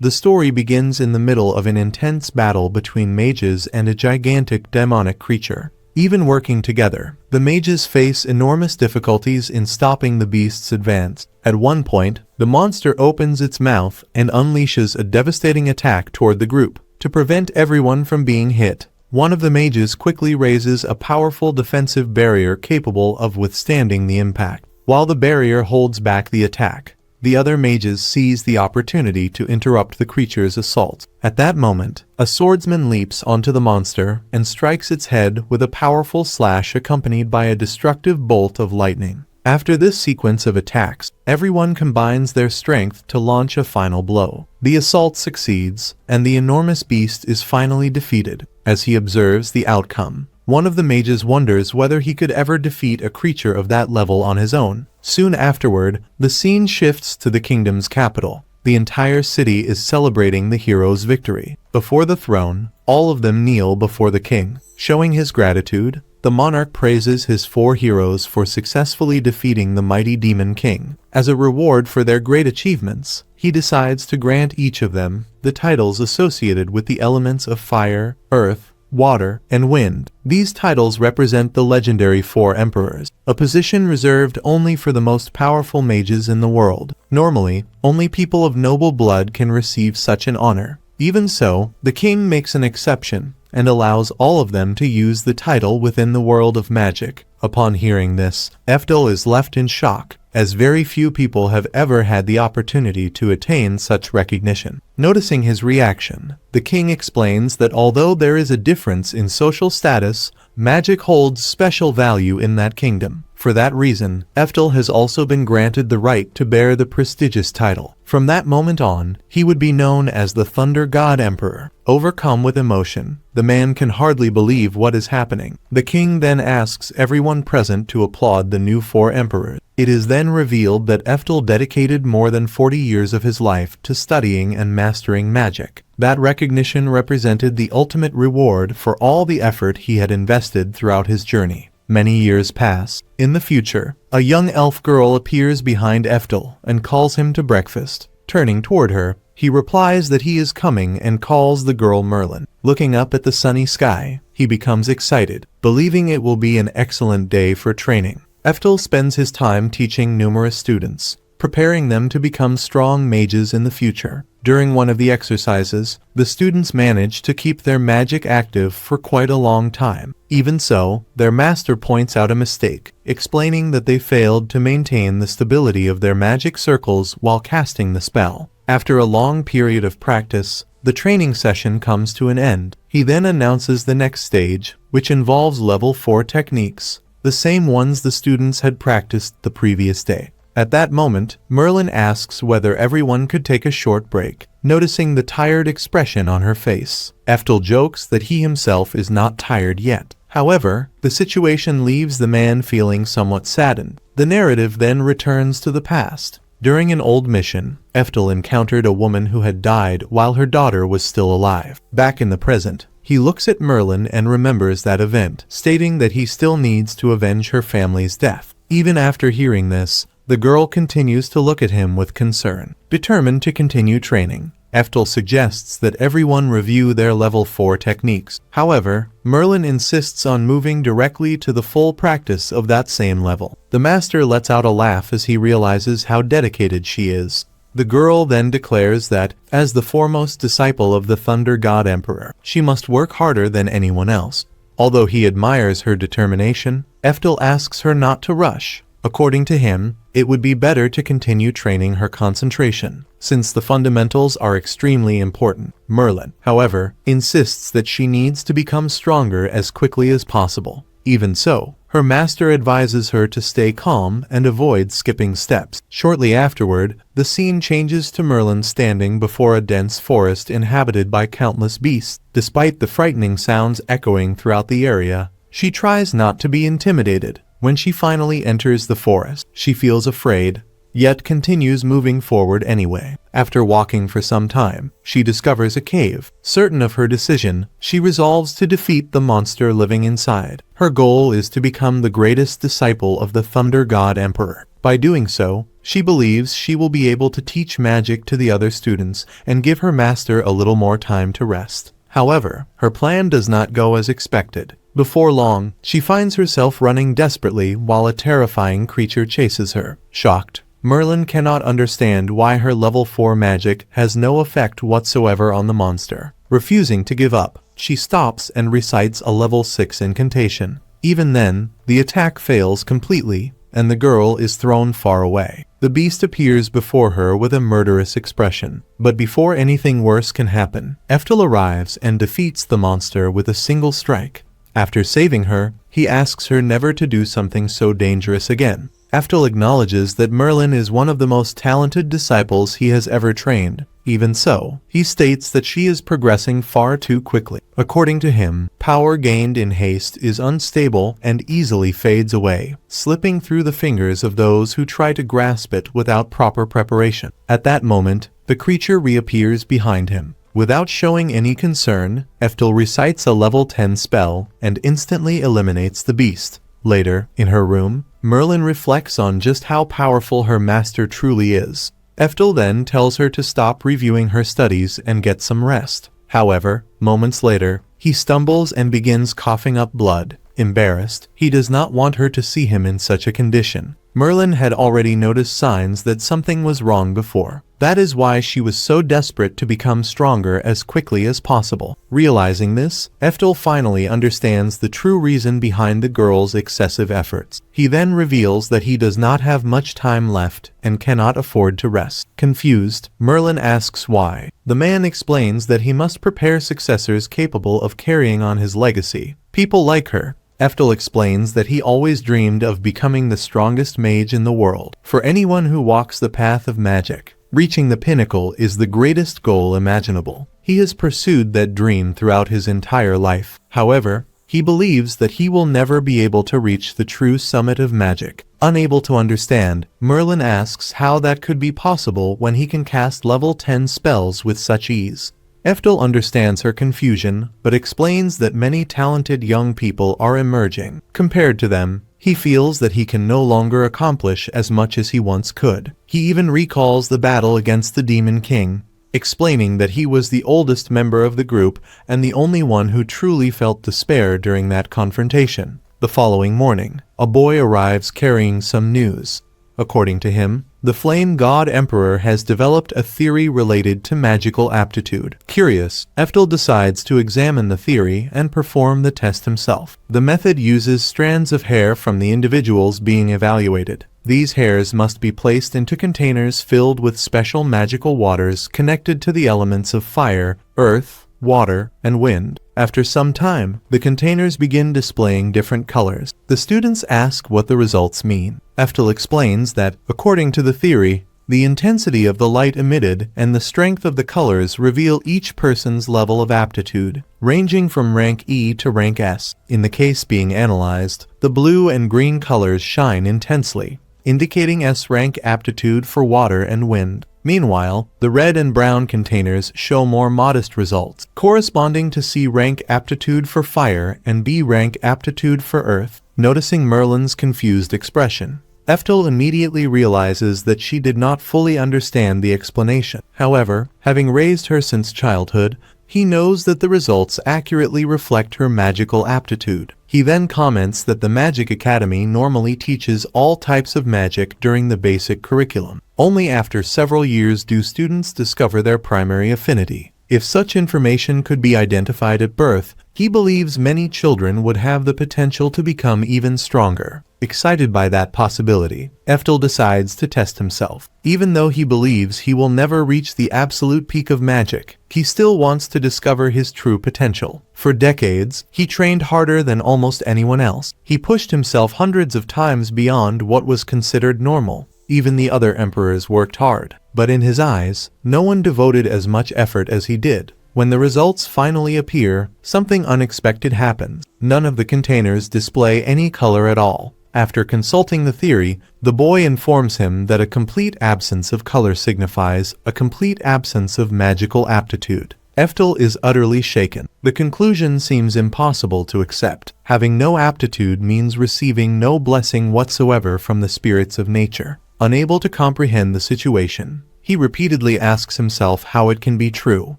The story begins in the middle of an intense battle between mages and a gigantic demonic creature. Even working together, the mages face enormous difficulties in stopping the beast's advance. At one point, the monster opens its mouth and unleashes a devastating attack toward the group. To prevent everyone from being hit, one of the mages quickly raises a powerful defensive barrier capable of withstanding the impact. While the barrier holds back the attack, the other mages seize the opportunity to interrupt the creature's assault. At that moment, a swordsman leaps onto the monster and strikes its head with a powerful slash accompanied by a destructive bolt of lightning. After this sequence of attacks, everyone combines their strength to launch a final blow. The assault succeeds, and the enormous beast is finally defeated. As he observes the outcome, one of the mages wonders whether he could ever defeat a creature of that level on his own. Soon afterward, the scene shifts to the kingdom's capital. The entire city is celebrating the hero's victory. Before the throne, all of them kneel before the king. Showing his gratitude, the monarch praises his 4 heroes for successfully defeating the mighty demon king. As a reward for their great achievements, he decides to grant each of them the titles associated with the elements of fire, earth, water, and wind. These titles represent the legendary 4 emperors, a position reserved only for the most powerful mages in the world. Normally, only people of noble blood can receive such an honor. Even so, the king makes an exception and allows all of them to use the title within the world of magic. Upon hearing this, Ephtal is left in shock, as very few people have ever had the opportunity to attain such recognition. Noticing his reaction, the king explains that although there is a difference in social status, magic holds special value in that kingdom. For that reason, Ephtal has also been granted the right to bear the prestigious title. From that moment on, he would be known as the Thunder God Emperor. Overcome with emotion, the man can hardly believe what is happening. The king then asks everyone present to applaud the new 4 emperors. It is then revealed that Ephtal dedicated more than 40 years of his life to studying and mastering magic. That recognition represented the ultimate reward for all the effort he had invested throughout his journey. Many years pass. In the future, a young elf girl appears behind Ephtal and calls him to breakfast. Turning toward her, he replies that he is coming and calls the girl Merlin. Looking up at the sunny sky, he becomes excited, believing it will be an excellent day for training. Ephtal spends his time teaching numerous students, preparing them to become strong mages in the future. During one of the exercises, the students manage to keep their magic active for quite a long time. Even so, their master points out a mistake, explaining that they failed to maintain the stability of their magic circles while casting the spell. After a long period of practice, the training session comes to an end. He then announces the next stage, which involves level 4 techniques, the same ones the students had practiced the previous day. At that moment, Merlin asks whether everyone could take a short break, noticing the tired expression on her face. Ephtal jokes that he himself is not tired yet. However, the situation leaves the man feeling somewhat saddened. The narrative then returns to the past. During an old mission, Ephtal encountered a woman who had died while her daughter was still alive. Back in the present, he looks at Merlin and remembers that event, stating that he still needs to avenge her family's death. Even after hearing this, the girl continues to look at him with concern. Determined to continue training, Ephtal suggests that everyone review their level 4 techniques. However, Merlin insists on moving directly to the full practice of that same level. The master lets out a laugh as he realizes how dedicated she is. The girl then declares that, as the foremost disciple of the Thunder God Emperor, she must work harder than anyone else. Although he admires her determination, Ephtal asks her not to rush. According to him, it would be better to continue training her concentration, since the fundamentals are extremely important. Merlin, however, insists that she needs to become stronger as quickly as possible. Even so, her master advises her to stay calm and avoid skipping steps. Shortly afterward, the scene changes to Merlin standing before a dense forest inhabited by countless beasts. Despite the frightening sounds echoing throughout the area, she tries not to be intimidated. When she finally enters the forest, she feels afraid, yet continues moving forward anyway. After walking for some time, she discovers a cave. Certain of her decision, she resolves to defeat the monster living inside. Her goal is to become the greatest disciple of the Thunder God Emperor. By doing so, She believes she will be able to teach magic to the other students and give her master a little more time to rest. However, her plan does not go as expected. Before long, she finds herself running desperately while a terrifying creature chases her. Shocked, Merlin cannot understand why her level 4 magic has no effect whatsoever on the monster. Refusing to give up, she stops and recites a level 6 incantation. Even then, the attack fails completely, and the girl is thrown far away. The beast appears before her with a murderous expression. But before anything worse can happen, Ephtal arrives and defeats the monster with a single strike. After saving her, he asks her never to do something so dangerous again. Ephtal acknowledges that Merlin is one of the most talented disciples he has ever trained. Even so, he states that she is progressing far too quickly. According to him, power gained in haste is unstable and easily fades away, slipping through the fingers of those who try to grasp it without proper preparation. At that moment, the creature reappears behind him. Without showing any concern, Ephtal recites a level 10 spell and instantly eliminates the beast. Later, in her room, Merlin reflects on just how powerful her master truly is. Ephtal then tells her to stop reviewing her studies and get some rest. However, moments later, he stumbles and begins coughing up blood. Embarrassed, he does not want her to see him in such a condition. Merlin had already noticed signs that something was wrong before. That is why she was so desperate to become stronger as quickly as possible. Realizing this, Ephtal finally understands the true reason behind the girl's excessive efforts. He then reveals that he does not have much time left and cannot afford to rest. Confused, Merlin asks why. The man explains that he must prepare successors capable of carrying on his legacy. People like her. Ephtal explains that he always dreamed of becoming the strongest mage in the world. For anyone who walks the path of magic, reaching the pinnacle is the greatest goal imaginable. He has pursued that dream throughout his entire life. However, he believes that he will never be able to reach the true summit of magic. Unable to understand, Merlin asks how that could be possible when he can cast level 10 spells with such ease. Ephtal understands her confusion, but explains that many talented young people are emerging. Compared to them, he feels that he can no longer accomplish as much as he once could. He even recalls the battle against the Demon King, explaining that he was the oldest member of the group and the only one who truly felt despair during that confrontation. The following morning, a boy arrives carrying some news. According to him, the Flame God Emperor has developed a theory related to magical aptitude. Curious, Ephtal decides to examine the theory and perform the test himself. The method uses strands of hair from the individuals being evaluated. These hairs must be placed into containers filled with special magical waters connected to the elements of fire, earth, water, and wind. After some time, the containers begin displaying different colors. The students ask what the results mean. Ephtal explains that, according to the theory, the intensity of the light emitted and the strength of the colors reveal each person's level of aptitude, ranging from rank E to rank S. In the case being analyzed, the blue and green colors shine intensely, indicating S rank aptitude for water and wind. Meanwhile, the red and brown containers show more modest results, corresponding to C rank aptitude for fire and B rank aptitude for earth. Noticing Merlin's confused expression, Ephtal immediately realizes that she did not fully understand the explanation. However, having raised her since childhood, he knows that the results accurately reflect her magical aptitude. He then comments that the Magic Academy normally teaches all types of magic during the basic curriculum. Only after several years do students discover their primary affinity. If such information could be identified at birth, he believes many children would have the potential to become even stronger. Excited by that possibility, Ephtal decides to test himself. Even though he believes he will never reach the absolute peak of magic, he still wants to discover his true potential. For decades, he trained harder than almost anyone else. He pushed himself hundreds of times beyond what was considered normal. Even the other emperors worked hard, but in his eyes, no one devoted as much effort as he did. When the results finally appear, something unexpected happens. None of the containers display any color at all. After consulting the theory, the boy informs him that a complete absence of color signifies a complete absence of magical aptitude. Ephtal is utterly shaken. The conclusion seems impossible to accept. Having no aptitude means receiving no blessing whatsoever from the spirits of nature. Unable to comprehend the situation, he repeatedly asks himself how it can be true.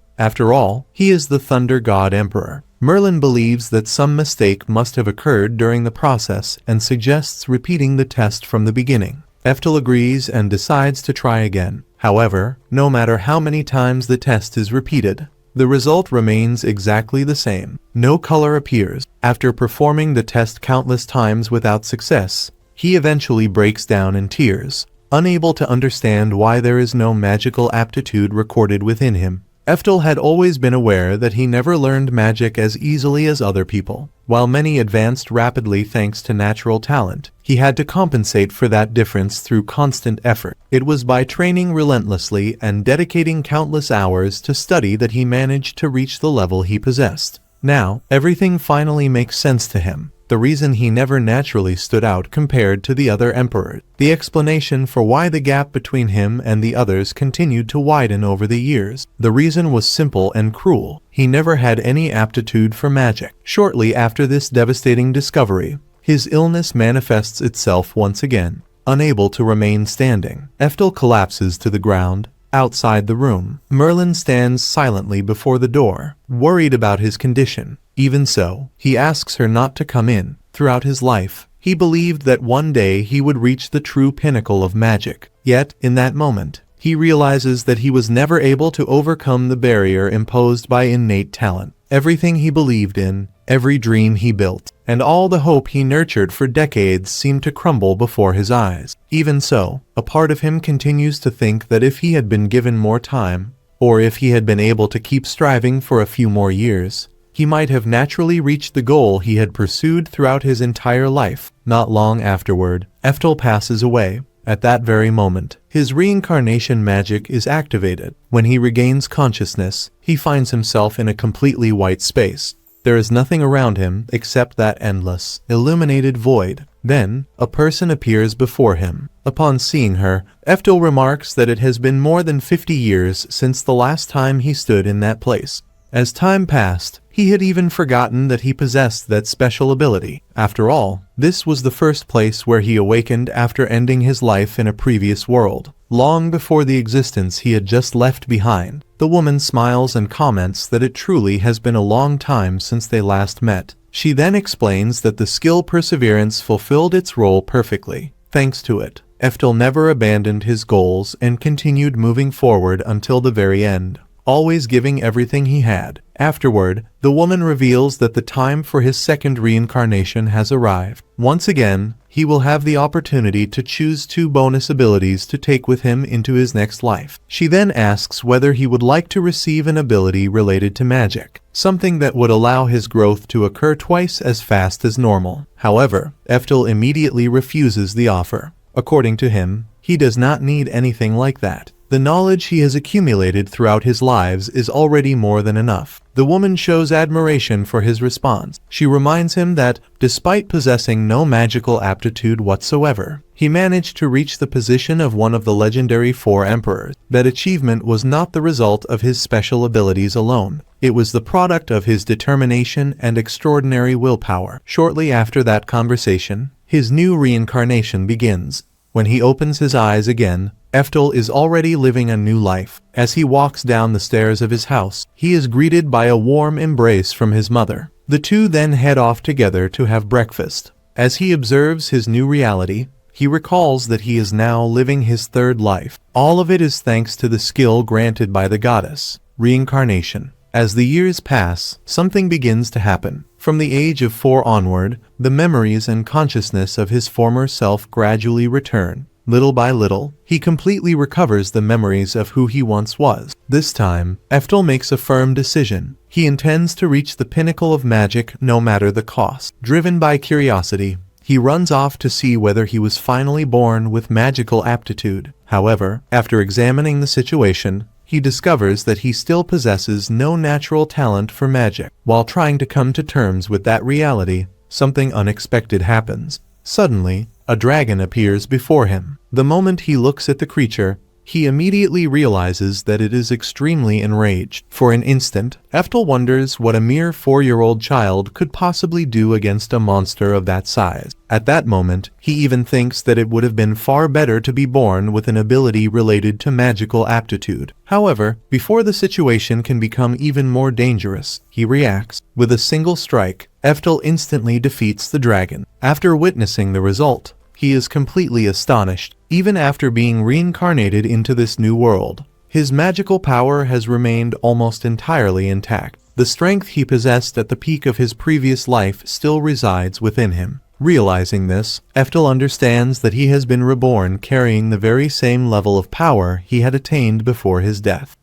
After all, he is the Thunder God Emperor. Merlin believes that some mistake must have occurred during the process and suggests repeating the test from the beginning. Ephtal agrees and decides to try again. However, no matter how many times the test is repeated, the result remains exactly the same. No color appears. After performing the test countless times without success, he eventually breaks down in tears, unable to understand why there is no magical aptitude recorded within him. Ephtal had always been aware that he never learned magic as easily as other people. While many advanced rapidly thanks to natural talent, he had to compensate for that difference through constant effort. It was by training relentlessly and dedicating countless hours to study that he managed to reach the level he possessed. Now, everything finally makes sense to him. The reason he never naturally stood out compared to the other emperors. The explanation for why the gap between him and the others continued to widen over the years. The reason was simple and cruel. He never had any aptitude for magic. Shortly after this devastating discovery, his illness manifests itself once again. Unable to remain standing, Ephtal collapses to the ground. Outside the room, Merlin stands silently before the door, worried about his condition. Even so, he asks her not to come in. Throughout his life, he believed that one day he would reach the true pinnacle of magic. Yet, in that moment, he realizes that he was never able to overcome the barrier imposed by innate talent. Everything he believed in, every dream he built, and all the hope he nurtured for decades seemed to crumble before his eyes. Even so, a part of him continues to think that if he had been given more time, or if he had been able to keep striving for a few more years, he might have naturally reached the goal he had pursued throughout his entire life. Not long afterward, Ephtal passes away. At that very moment, his reincarnation magic is activated. When he regains consciousness, he finds himself in a completely white space. There is nothing around him except that endless, illuminated void. Then, a person appears before him. Upon seeing her, Ephtal remarks that it has been more than 50 years since the last time he stood in that place. As time passed, he had even forgotten that he possessed that special ability. After all, this was the first place where he awakened after ending his life in a previous world, long before the existence he had just left behind. The woman smiles and comments that it truly has been a long time since they last met. She then explains that the skill perseverance fulfilled its role perfectly. Thanks to it, Ephtal never abandoned his goals and continued moving forward until the very end, always giving everything he had. Afterward, the woman reveals that the time for his second reincarnation has arrived. Once again, he will have the opportunity to choose 2 bonus abilities to take with him into his next life. She then asks whether he would like to receive an ability related to magic, something that would allow his growth to occur twice as fast as normal. However, Ephtal immediately refuses the offer. According to him, he does not need anything like that. The knowledge he has accumulated throughout his lives is already more than enough. The woman shows admiration for his response. She reminds him that, despite possessing no magical aptitude whatsoever, he managed to reach the position of one of the legendary 4 emperors. That achievement was not the result of his special abilities alone. It was the product of his determination and extraordinary willpower. Shortly after that conversation, his new reincarnation begins. When he opens his eyes again, Ephtal is already living a new life. As he walks down the stairs of his house, he is greeted by a warm embrace from his mother. The two then head off together to have breakfast. As he observes his new reality, he recalls that he is now living his 3rd life. All of it is thanks to the skill granted by the goddess, reincarnation. As the years pass, something begins to happen. From the age of 4 onward, the memories and consciousness of his former self gradually return. Little by little, he completely recovers the memories of who he once was. This time, Ephtal makes a firm decision. He intends to reach the pinnacle of magic no matter the cost. Driven by curiosity, he runs off to see whether he was finally born with magical aptitude. However, after examining the situation, he discovers that he still possesses no natural talent for magic. While trying to come to terms with that reality, something unexpected happens. Suddenly, a dragon appears before him. The moment he looks at the creature, he immediately realizes that it is extremely enraged. For an instant, Ephtal wonders what a mere 4-year-old child could possibly do against a monster of that size. At that moment, he even thinks that it would have been far better to be born with an ability related to magical aptitude. However, before the situation can become even more dangerous, he reacts. With a single strike, Ephtal instantly defeats the dragon. After witnessing the result, he is completely astonished. Even after being reincarnated into this new world, his magical power has remained almost entirely intact. The strength he possessed at the peak of his previous life still resides within him. Realizing this, Ephtal understands that he has been reborn carrying the very same level of power he had attained before his death.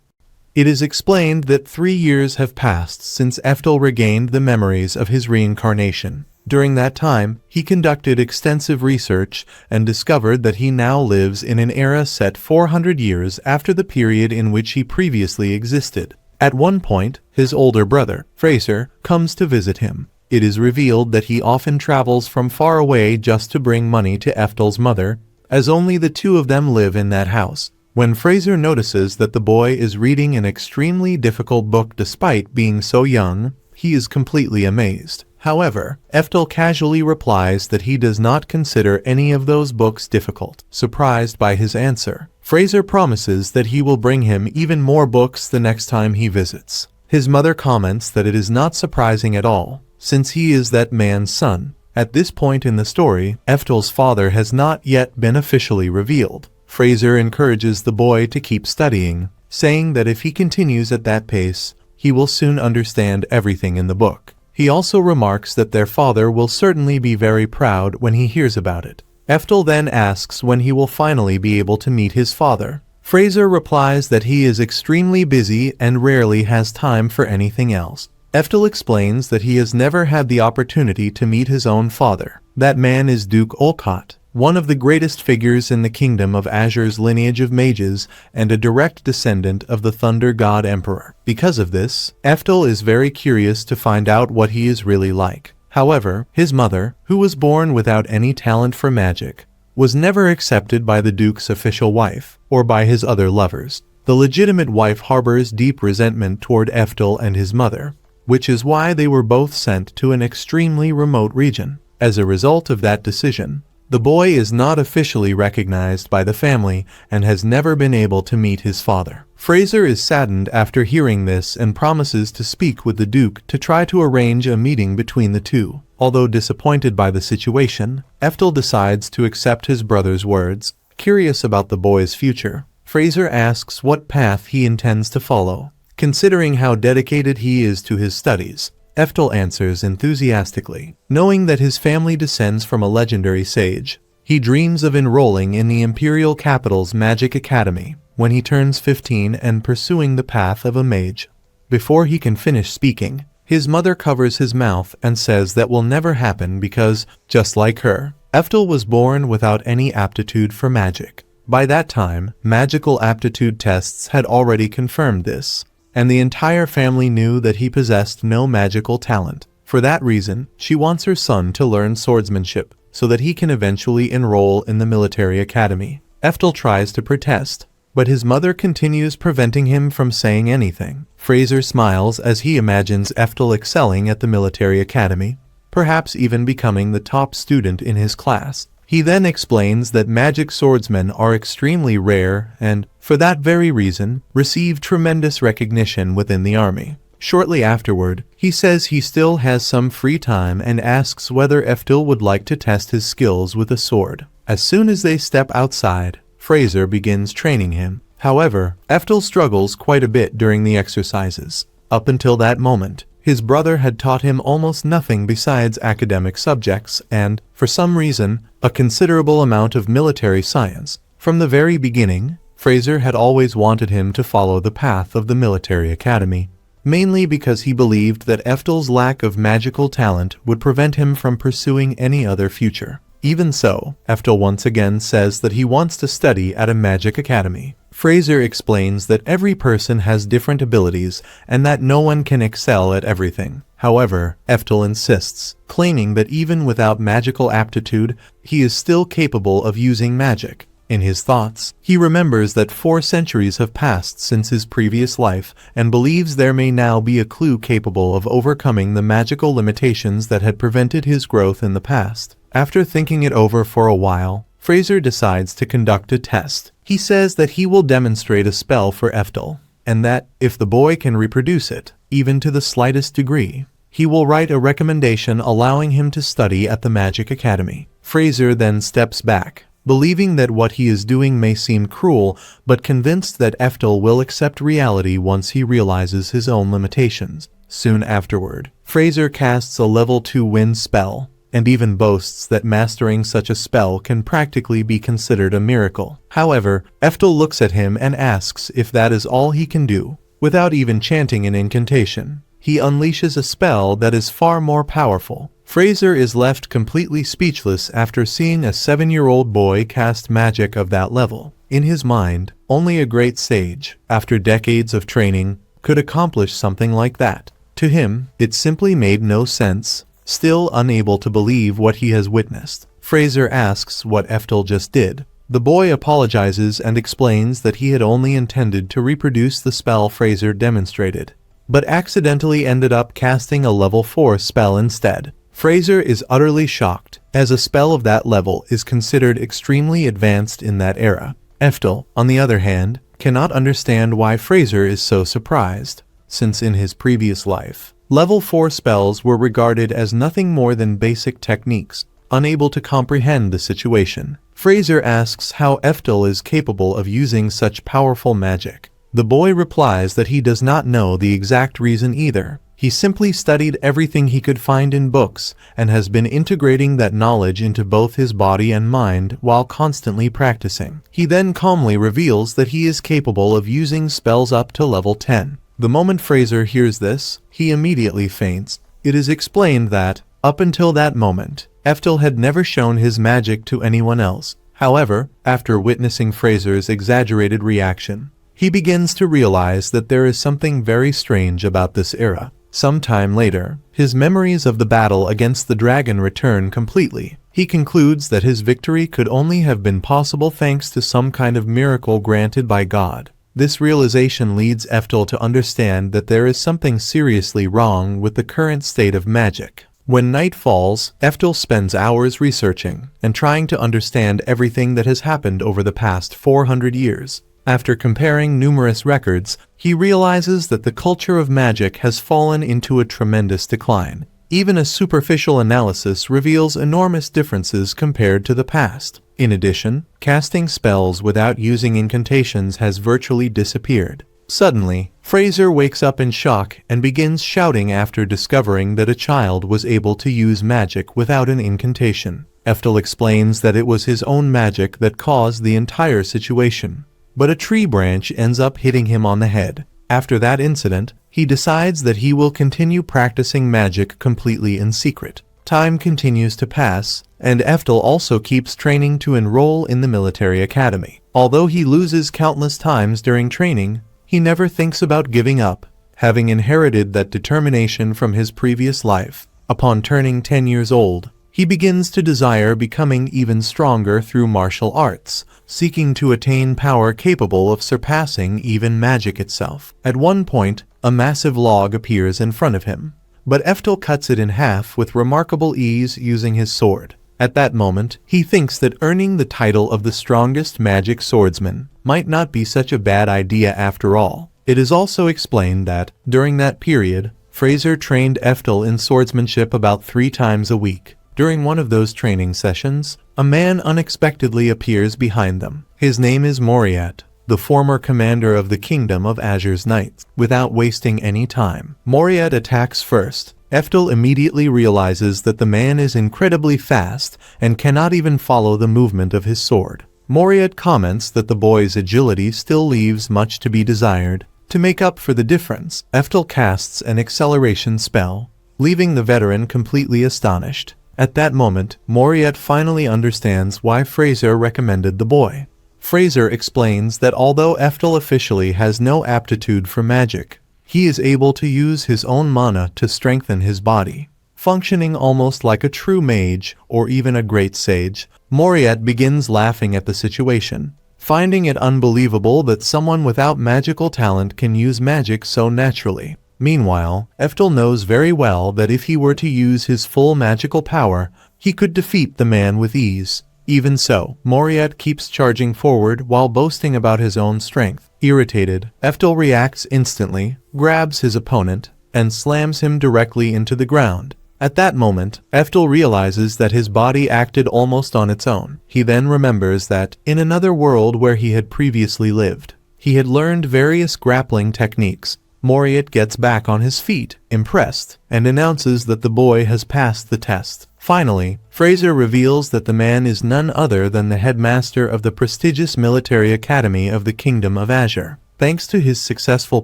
It is explained that 3 years have passed since Ephtal regained the memories of his reincarnation. During that time, he conducted extensive research and discovered that he now lives in an era set 400 years after the period in which he previously existed. At one point, his older brother, Fraser, comes to visit him. It is revealed that he often travels from far away just to bring money to Ephtal's mother, as only the two of them live in that house. When Fraser notices that the boy is reading an extremely difficult book despite being so young, he is completely amazed. However, Ephtal casually replies that he does not consider any of those books difficult. Surprised by his answer, Fraser promises that he will bring him even more books the next time he visits. His mother comments that it is not surprising at all, since he is that man's son. At this point in the story, Ephtal's father has not yet been officially revealed. Fraser encourages the boy to keep studying, saying that if he continues at that pace, he will soon understand everything in the book. He also remarks that their father will certainly be very proud when he hears about it. Ephtal then asks when he will finally be able to meet his father. Fraser replies that he is extremely busy and rarely has time for anything else. Ephtal explains that he has never had the opportunity to meet his own father. That man is Duke Olcott, one of the greatest figures in the kingdom of Azure's lineage of mages and a direct descendant of the Thunder God Emperor. Because of this, Ephtal is very curious to find out what he is really like. However, his mother, who was born without any talent for magic, was never accepted by the Duke's official wife, or by his other lovers. The legitimate wife harbors deep resentment toward Ephtal and his mother, which is why they were both sent to an extremely remote region. As a result of that decision, the boy is not officially recognized by the family and has never been able to meet his father. Fraser is saddened after hearing this and promises to speak with the Duke to try to arrange a meeting between the two. Although disappointed by the situation, Ephtal decides to accept his brother's words. Curious about the boy's future, Fraser asks what path he intends to follow. Considering how dedicated he is to his studies, Ephtal answers enthusiastically. Knowing that his family descends from a legendary sage, he dreams of enrolling in the Imperial Capital's Magic Academy when he turns 15 and pursuing the path of a mage. Before he can finish speaking, his mother covers his mouth and says that will never happen because, just like her, Ephtal was born without any aptitude for magic. By that time, magical aptitude tests had already confirmed this, and the entire family knew that he possessed no magical talent. For that reason, she wants her son to learn swordsmanship, so that he can eventually enroll in the military academy. Ephtal tries to protest, but his mother continues preventing him from saying anything. Fraser smiles as he imagines Ephtal excelling at the military academy, perhaps even becoming the top student in his class. He then explains that magic swordsmen are extremely rare and, for that very reason, receive tremendous recognition within the army. Shortly afterward, he says he still has some free time and asks whether Ephtal would like to test his skills with a sword. As soon as they step outside, Fraser begins training him. However, Ephtal struggles quite a bit during the exercises. Up until that moment, his brother had taught him almost nothing besides academic subjects and, for some reason, a considerable amount of military science. From the very beginning, Fraser had always wanted him to follow the path of the military academy, mainly because he believed that Ephtal's lack of magical talent would prevent him from pursuing any other future. Even so, Ephtal once again says that he wants to study at a magic academy. Fraser explains that every person has different abilities and that no one can excel at everything. However, Ephtal insists, claiming that even without magical aptitude, he is still capable of using magic. In his thoughts, he remembers that 4 centuries have passed since his previous life and believes there may now be a clue capable of overcoming the magical limitations that had prevented his growth in the past. After thinking it over for a while, Fraser decides to conduct a test. He says that he will demonstrate a spell for Ephtal, and that, if the boy can reproduce it, even to the slightest degree, he will write a recommendation allowing him to study at the Magic Academy. Fraser then steps back, believing that what he is doing may seem cruel, but convinced that Ephtal will accept reality once he realizes his own limitations. Soon afterward, Fraser casts a level 2 wind spell, and even boasts that mastering such a spell can practically be considered a miracle. However, Ephtal looks at him and asks if that is all he can do. Without even chanting an incantation, he unleashes a spell that is far more powerful. Fraser is left completely speechless after seeing a 7-year-old boy cast magic of that level. In his mind, only a great sage, after decades of training, could accomplish something like that. To him, it simply made no sense. Still unable to believe what he has witnessed, Fraser asks what Ephtal just did. The boy apologizes and explains that he had only intended to reproduce the spell Fraser demonstrated, but accidentally ended up casting a level 4 spell instead. Fraser is utterly shocked, as a spell of that level is considered extremely advanced in that era. Ephtal, on the other hand, cannot understand why Fraser is so surprised, since in his previous life, level 4 spells were regarded as nothing more than basic techniques. Unable to comprehend the situation, Fraser asks how Ephtal is capable of using such powerful magic. The boy replies that he does not know the exact reason either. He simply studied everything he could find in books and has been integrating that knowledge into both his body and mind while constantly practicing. He then calmly reveals that he is capable of using spells up to level 10. The moment Fraser hears this, he immediately faints. It is explained that, up until that moment, Ephtal had never shown his magic to anyone else. However, after witnessing Fraser's exaggerated reaction, he begins to realize that there is something very strange about this era. Sometime later, his memories of the battle against the dragon return completely. He concludes that his victory could only have been possible thanks to some kind of miracle granted by God. This realization leads Ephtal to understand that there is something seriously wrong with the current state of magic. When night falls, Ephtal spends hours researching and trying to understand everything that has happened over the past 400 years. After comparing numerous records, he realizes that the culture of magic has fallen into a tremendous decline. Even a superficial analysis reveals enormous differences compared to the past. In addition, casting spells without using incantations has virtually disappeared. Suddenly, Fraser wakes up in shock and begins shouting after discovering that a child was able to use magic without an incantation. Ephtal explains that it was his own magic that caused the entire situation, but a tree branch ends up hitting him on the head. After that incident, he decides that he will continue practicing magic completely in secret. Time continues to pass, and Ephtal also keeps training to enroll in the military academy. Although he loses countless times during training, he never thinks about giving up, having inherited that determination from his previous life. Upon turning 10 years old, he begins to desire becoming even stronger through martial arts, seeking to attain power capable of surpassing even magic itself. At one point, a massive log appears in front of him, but Ephtal cuts it in half with remarkable ease using his sword. At that moment, he thinks that earning the title of the strongest magic swordsman might not be such a bad idea after all. It is also explained that, during that period, Fraser trained Ephtal in swordsmanship about 3 times a week. During one of those training sessions, a man unexpectedly appears behind them. His name is Moriat, the former commander of the Kingdom of Azure's Knights. Without wasting any time, Moriat attacks first. Ephtal immediately realizes that the man is incredibly fast and cannot even follow the movement of his sword. Moriat comments that the boy's agility still leaves much to be desired. To make up for the difference, Ephtal casts an acceleration spell, leaving the veteran completely astonished. At that moment, Moriat finally understands why Fraser recommended the boy. Fraser explains that although Ephtal officially has no aptitude for magic, he is able to use his own mana to strengthen his body. Functioning almost like a true mage or even a great sage, Moriet begins laughing at the situation, finding it unbelievable that someone without magical talent can use magic so naturally. Meanwhile, Ephtal knows very well that if he were to use his full magical power, he could defeat the man with ease. Even so, Moriet keeps charging forward while boasting about his own strength. Irritated, Ephtal reacts instantly, grabs his opponent, and slams him directly into the ground. At that moment, Ephtal realizes that his body acted almost on its own. He then remembers that, in another world where he had previously lived, he had learned various grappling techniques. Moriet gets back on his feet, impressed, and announces that the boy has passed the test. Finally, Fraser reveals that the man is none other than the headmaster of the prestigious military academy of the Kingdom of Azure. Thanks to his successful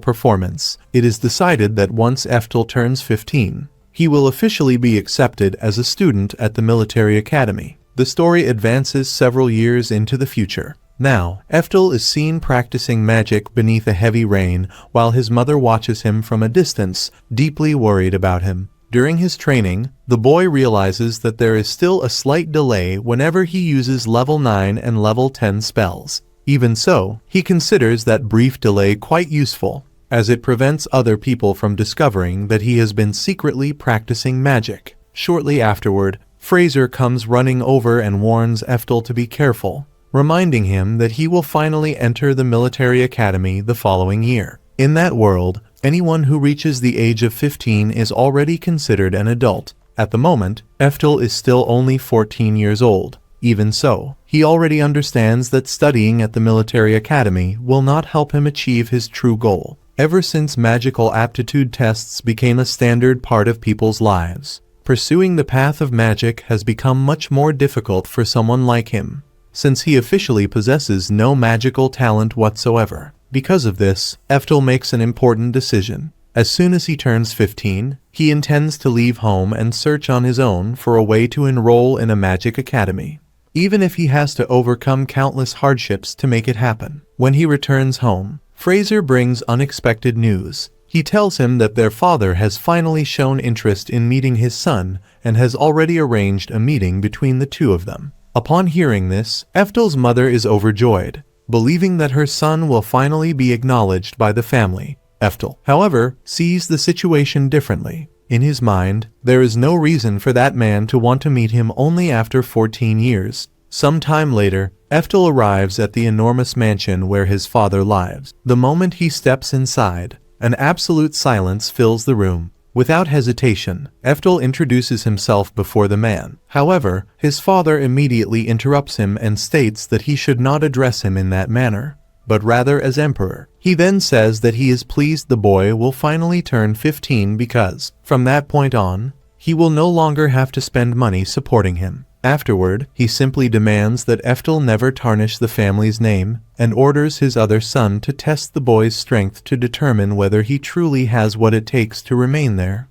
performance, it is decided that once Ephtal turns 15, he will officially be accepted as a student at the military academy. The story advances several years into the future. Now, Ephtal is seen practicing magic beneath a heavy rain while his mother watches him from a distance, deeply worried about him. During his training, the boy realizes that there is still a slight delay whenever he uses level 9 and level 10 spells. Even so, he considers that brief delay quite useful, as it prevents other people from discovering that he has been secretly practicing magic. Shortly afterward, Fraser comes running over and warns Ephtal to be careful, reminding him that he will finally enter the military academy the following year. In that world, anyone who reaches the age of 15 is already considered an adult. At the moment, Ephtal is still only 14 years old. Even so, he already understands that studying at the military academy will not help him achieve his true goal. Ever since magical aptitude tests became a standard part of people's lives, pursuing the path of magic has become much more difficult for someone like him, since he officially possesses no magical talent whatsoever. Because of this, Ephtal makes an important decision. As soon as he turns 15, he intends to leave home and search on his own for a way to enroll in a magic academy, even if he has to overcome countless hardships to make it happen. When he returns home, Fraser brings unexpected news. He tells him that their father has finally shown interest in meeting his son and has already arranged a meeting between the two of them. Upon hearing this, Ephtal's mother is overjoyed, believing that her son will finally be acknowledged by the family. Ephtal, however, sees the situation differently. In his mind, there is no reason for that man to want to meet him only after 14 years. Some time later, Ephtal arrives at the enormous mansion where his father lives. The moment he steps inside, an absolute silence fills the room. Without hesitation, Ephtal introduces himself before the man. However, his father immediately interrupts him and states that he should not address him in that manner, but rather as emperor. He then says that he is pleased the boy will finally turn 15 because, from that point on, he will no longer have to spend money supporting him. Afterward, he simply demands that Ephtal never tarnish the family's name and orders his other son to test the boy's strength to determine whether he truly has what it takes to remain there.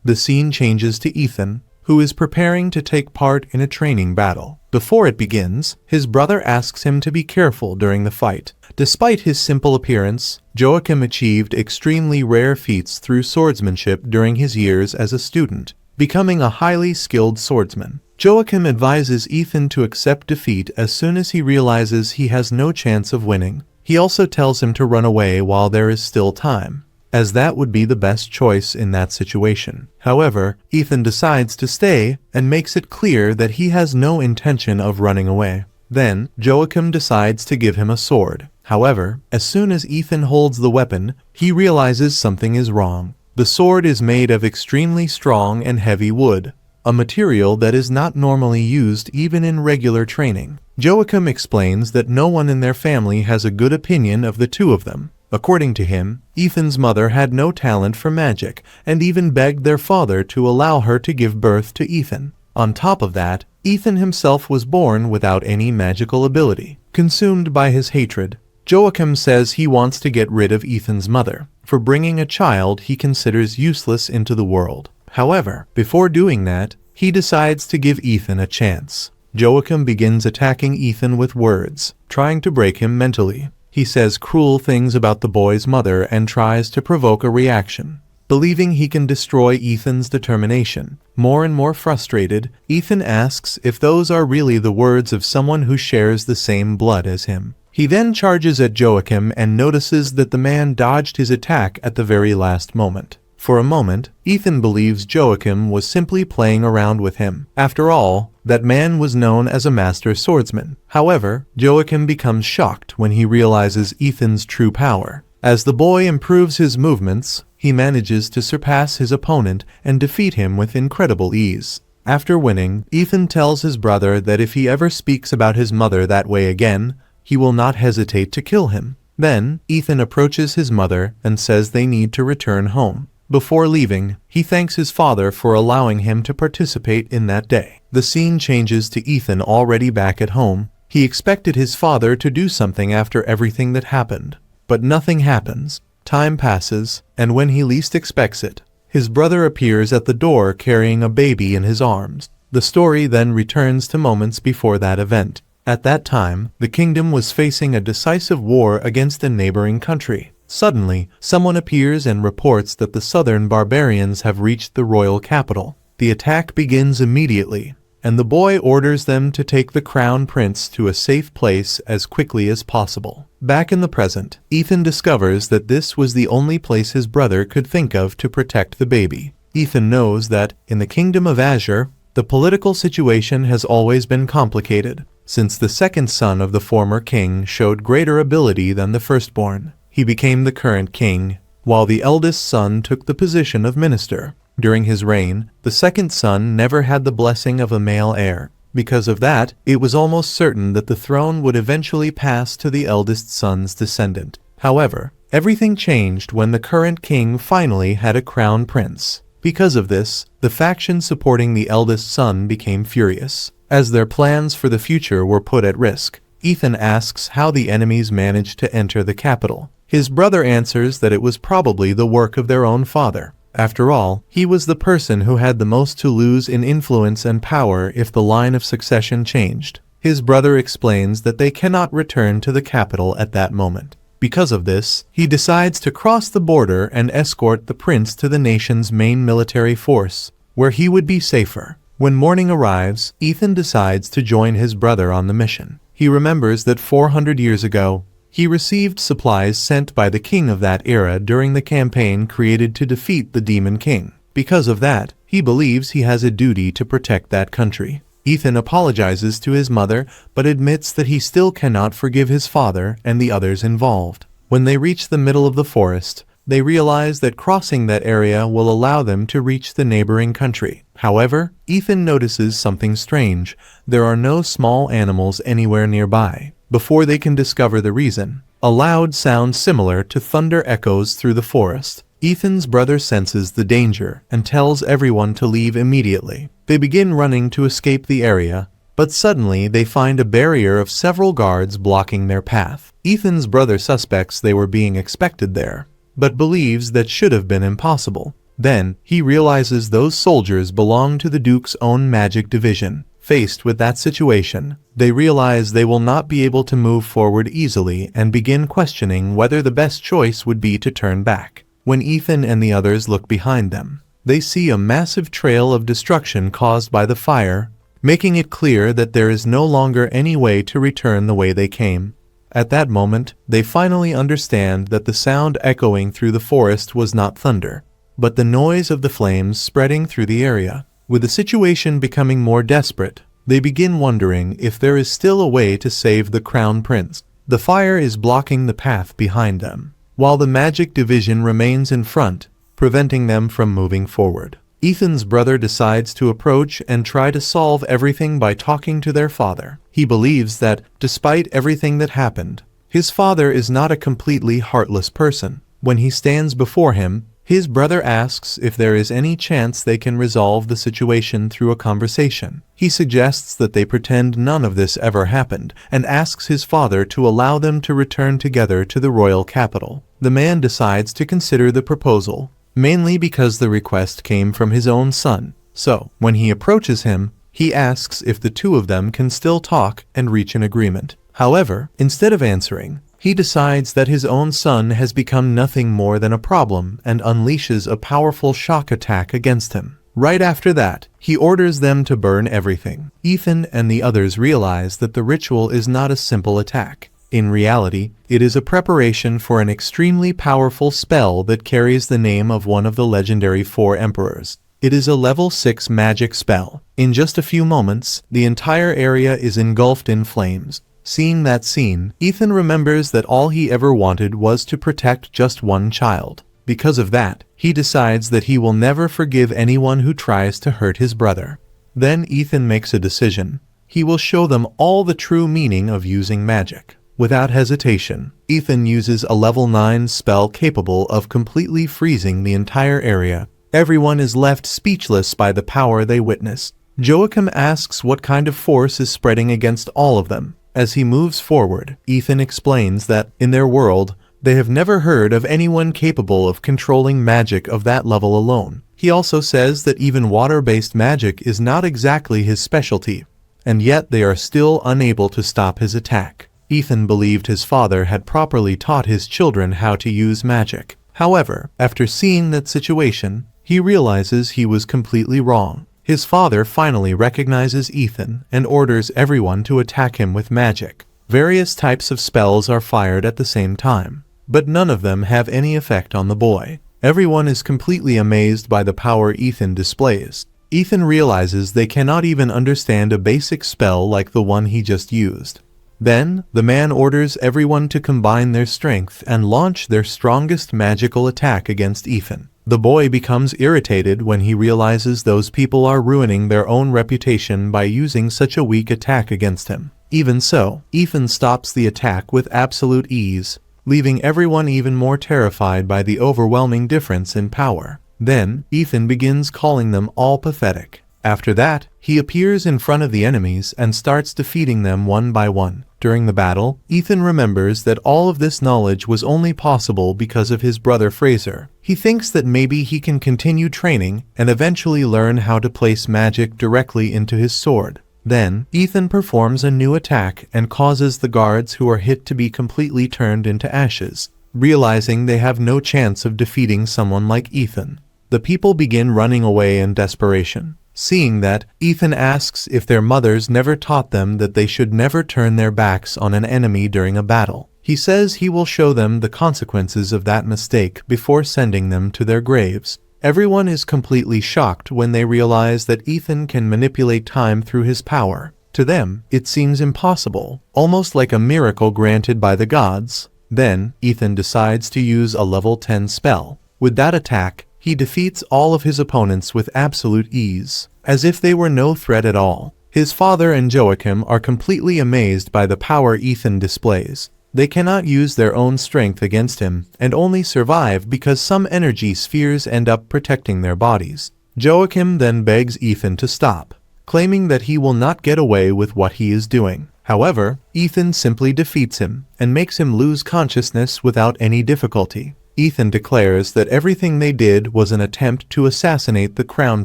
The scene changes to Ethan, who is preparing to take part in a training battle. Before it begins, his brother asks him to be careful during the fight. Despite his simple appearance, Joachim achieved extremely rare feats through swordsmanship during his years as a student, becoming a highly skilled swordsman. Joachim advises Ethan to accept defeat as soon as he realizes he has no chance of winning. He also tells him to run away while there is still time, as that would be the best choice in that situation. However, Ethan decides to stay and makes it clear that he has no intention of running away. Then, Joachim decides to give him a sword. However, as soon as Ethan holds the weapon, he realizes something is wrong. The sword is made of extremely strong and heavy wood, a material that is not normally used even in regular training. Joachim explains that no one in their family has a good opinion of the two of them. According to him, Ethan's mother had no talent for magic and even begged their father to allow her to give birth to Ethan. On top of that, Ethan himself was born without any magical ability. Consumed by his hatred, Joachim says he wants to get rid of Ethan's mother for bringing a child he considers useless into the world. However, before doing that, he decides to give Ethan a chance. Joachim begins attacking Ethan with words, trying to break him mentally. He says cruel things about the boy's mother and tries to provoke a reaction. believing he can destroy Ethan's determination. More and more frustrated, Ethan asks if those are really the words of someone who shares the same blood as him. He then charges at Joachim and notices that the man dodged his attack at the very last moment. For a moment, Ethan believes Joachim was simply playing around with him. After all, that man was known as a master swordsman. However, Joachim becomes shocked when he realizes Ethan's true power. As the boy improves his movements, he manages to surpass his opponent and defeat him with incredible ease. After winning, Ethan tells his brother that if he ever speaks about his mother that way again, he will not hesitate to kill him. Then, Ethan approaches his mother and says they need to return home. Before leaving, he thanks his father for allowing him to participate in that day. The scene changes to Ethan already back at home. He expected his father to do something after everything that happened. But nothing happens. Time passes, and when he least expects it, his brother appears at the door carrying a baby in his arms. The story then returns to moments before that event. At that time, the kingdom was facing a decisive war against a neighboring country. Suddenly, someone appears and reports that the southern barbarians have reached the royal capital. The attack begins immediately, and the boy orders them to take the crown prince to a safe place as quickly as possible. Back in the present, Ethan discovers that this was the only place his brother could think of to protect the baby. Ethan knows that, in the kingdom of Azure, the political situation has always been complicated, since the second son of the former king showed greater ability than the firstborn. He became the current king, while the eldest son took the position of minister. During his reign, the second son never had the blessing of a male heir. Because of that, it was almost certain that the throne would eventually pass to the eldest son's descendant. However, everything changed when the current king finally had a crown prince. Because of this, the faction supporting the eldest son became furious. As their plans for the future were put at risk, Ethan asks how the enemies managed to enter the capital. His brother answers that it was probably the work of their own father. After all, he was the person who had the most to lose in influence and power if the line of succession changed. His brother explains that they cannot return to the capital at that moment. Because of this, he decides to cross the border and escort the prince to the nation's main military force, where he would be safer. When morning arrives, Ethan decides to join his brother on the mission. He remembers that 400 years ago, he received supplies sent by the king of that era during the campaign created to defeat the Demon King. Because of that, he believes he has a duty to protect that country. Ethan apologizes to his mother, but admits that he still cannot forgive his father and the others involved. When they reach the middle of the forest, they realize that crossing that area will allow them to reach the neighboring country. However, Ethan notices something strange. There are no small animals anywhere nearby. Before they can discover the reason, a loud sound similar to thunder echoes through the forest. Ethan's brother senses the danger and tells everyone to leave immediately. They begin running to escape the area, but suddenly they find a barrier of several guards blocking their path. Ethan's brother suspects they were being expected there, but believes that should have been impossible. Then, he realizes those soldiers belong to the Duke's own magic division. Faced with that situation, they realize they will not be able to move forward easily and begin questioning whether the best choice would be to turn back. When Ethan and the others look behind them, they see a massive trail of destruction caused by the fire, making it clear that there is no longer any way to return the way they came. At that moment, they finally understand that the sound echoing through the forest was not thunder, but the noise of the flames spreading through the area. With the situation becoming more desperate, they begin wondering if there is still a way to save the crown prince. The fire is blocking the path behind them, while the magic division remains in front, preventing them from moving forward. Ethan's brother decides to approach and try to solve everything by talking to their father. He believes that, despite everything that happened, his father is not a completely heartless person. When he stands before him, his brother asks if there is any chance they can resolve the situation through a conversation. He suggests that they pretend none of this ever happened and asks his father to allow them to return together to the royal capital. The man decides to consider the proposal, mainly because the request came from his own son. So, when he approaches him, he asks if the two of them can still talk and reach an agreement. However, instead of answering, he decides that his own son has become nothing more than a problem and unleashes a powerful shock attack against him. Right after that, he orders them to burn everything. Ethan and the others realize that the ritual is not a simple attack. In reality, it is a preparation for an extremely powerful spell that carries the name of one of the legendary 4 emperors. It is a level 6 magic spell. In just a few moments, the entire area is engulfed in flames. Seeing that scene, Ethan remembers that all he ever wanted was to protect just one child. Because of that, he decides that he will never forgive anyone who tries to hurt his brother. Then Ethan makes a decision. He will show them all the true meaning of using magic. Without hesitation, Ethan uses a level 9 spell capable of completely freezing the entire area. Everyone is left speechless by the power they witness. Joachim asks what kind of force is spreading against all of them. As he moves forward, Ethan explains that, in their world, they have never heard of anyone capable of controlling magic of that level alone. He also says that even water-based magic is not exactly his specialty, and yet they are still unable to stop his attack. Ethan believed his father had properly taught his children how to use magic. However, after seeing that situation, he realizes he was completely wrong. His father finally recognizes Ethan and orders everyone to attack him with magic. Various types of spells are fired at the same time, but none of them have any effect on the boy. Everyone is completely amazed by the power Ethan displays. Ethan realizes they cannot even understand a basic spell like the one he just used. Then, the man orders everyone to combine their strength and launch their strongest magical attack against Ethan. The boy becomes irritated when he realizes those people are ruining their own reputation by using such a weak attack against him. Even so, Ethan stops the attack with absolute ease, leaving everyone even more terrified by the overwhelming difference in power. Then, Ethan begins calling them all pathetic. After that, he appears in front of the enemies and starts defeating them one by one. During the battle, Ethan remembers that all of this knowledge was only possible because of his brother Fraser. He thinks that maybe he can continue training and eventually learn how to place magic directly into his sword. Then, Ethan performs a new attack and causes the guards who are hit to be completely turned into ashes. Realizing they have no chance of defeating someone like Ethan, the people begin running away in desperation. Seeing that, Ethan asks if their mothers never taught them that they should never turn their backs on an enemy during a battle. He says he will show them the consequences of that mistake before sending them to their graves. Everyone is completely shocked when they realize that Ethan can manipulate time through his power. To them, it seems impossible, almost like a miracle granted by the gods. Then, Ethan decides to use a level 10 spell. With that attack, he defeats all of his opponents with absolute ease, as if they were no threat at all. His father and Joachim are completely amazed by the power Ethan displays. They cannot use their own strength against him and only survive because some energy spheres end up protecting their bodies. Joachim then begs Ethan to stop, claiming that he will not get away with what he is doing. However, Ethan simply defeats him and makes him lose consciousness without any difficulty. Ethan declares that everything they did was an attempt to assassinate the crown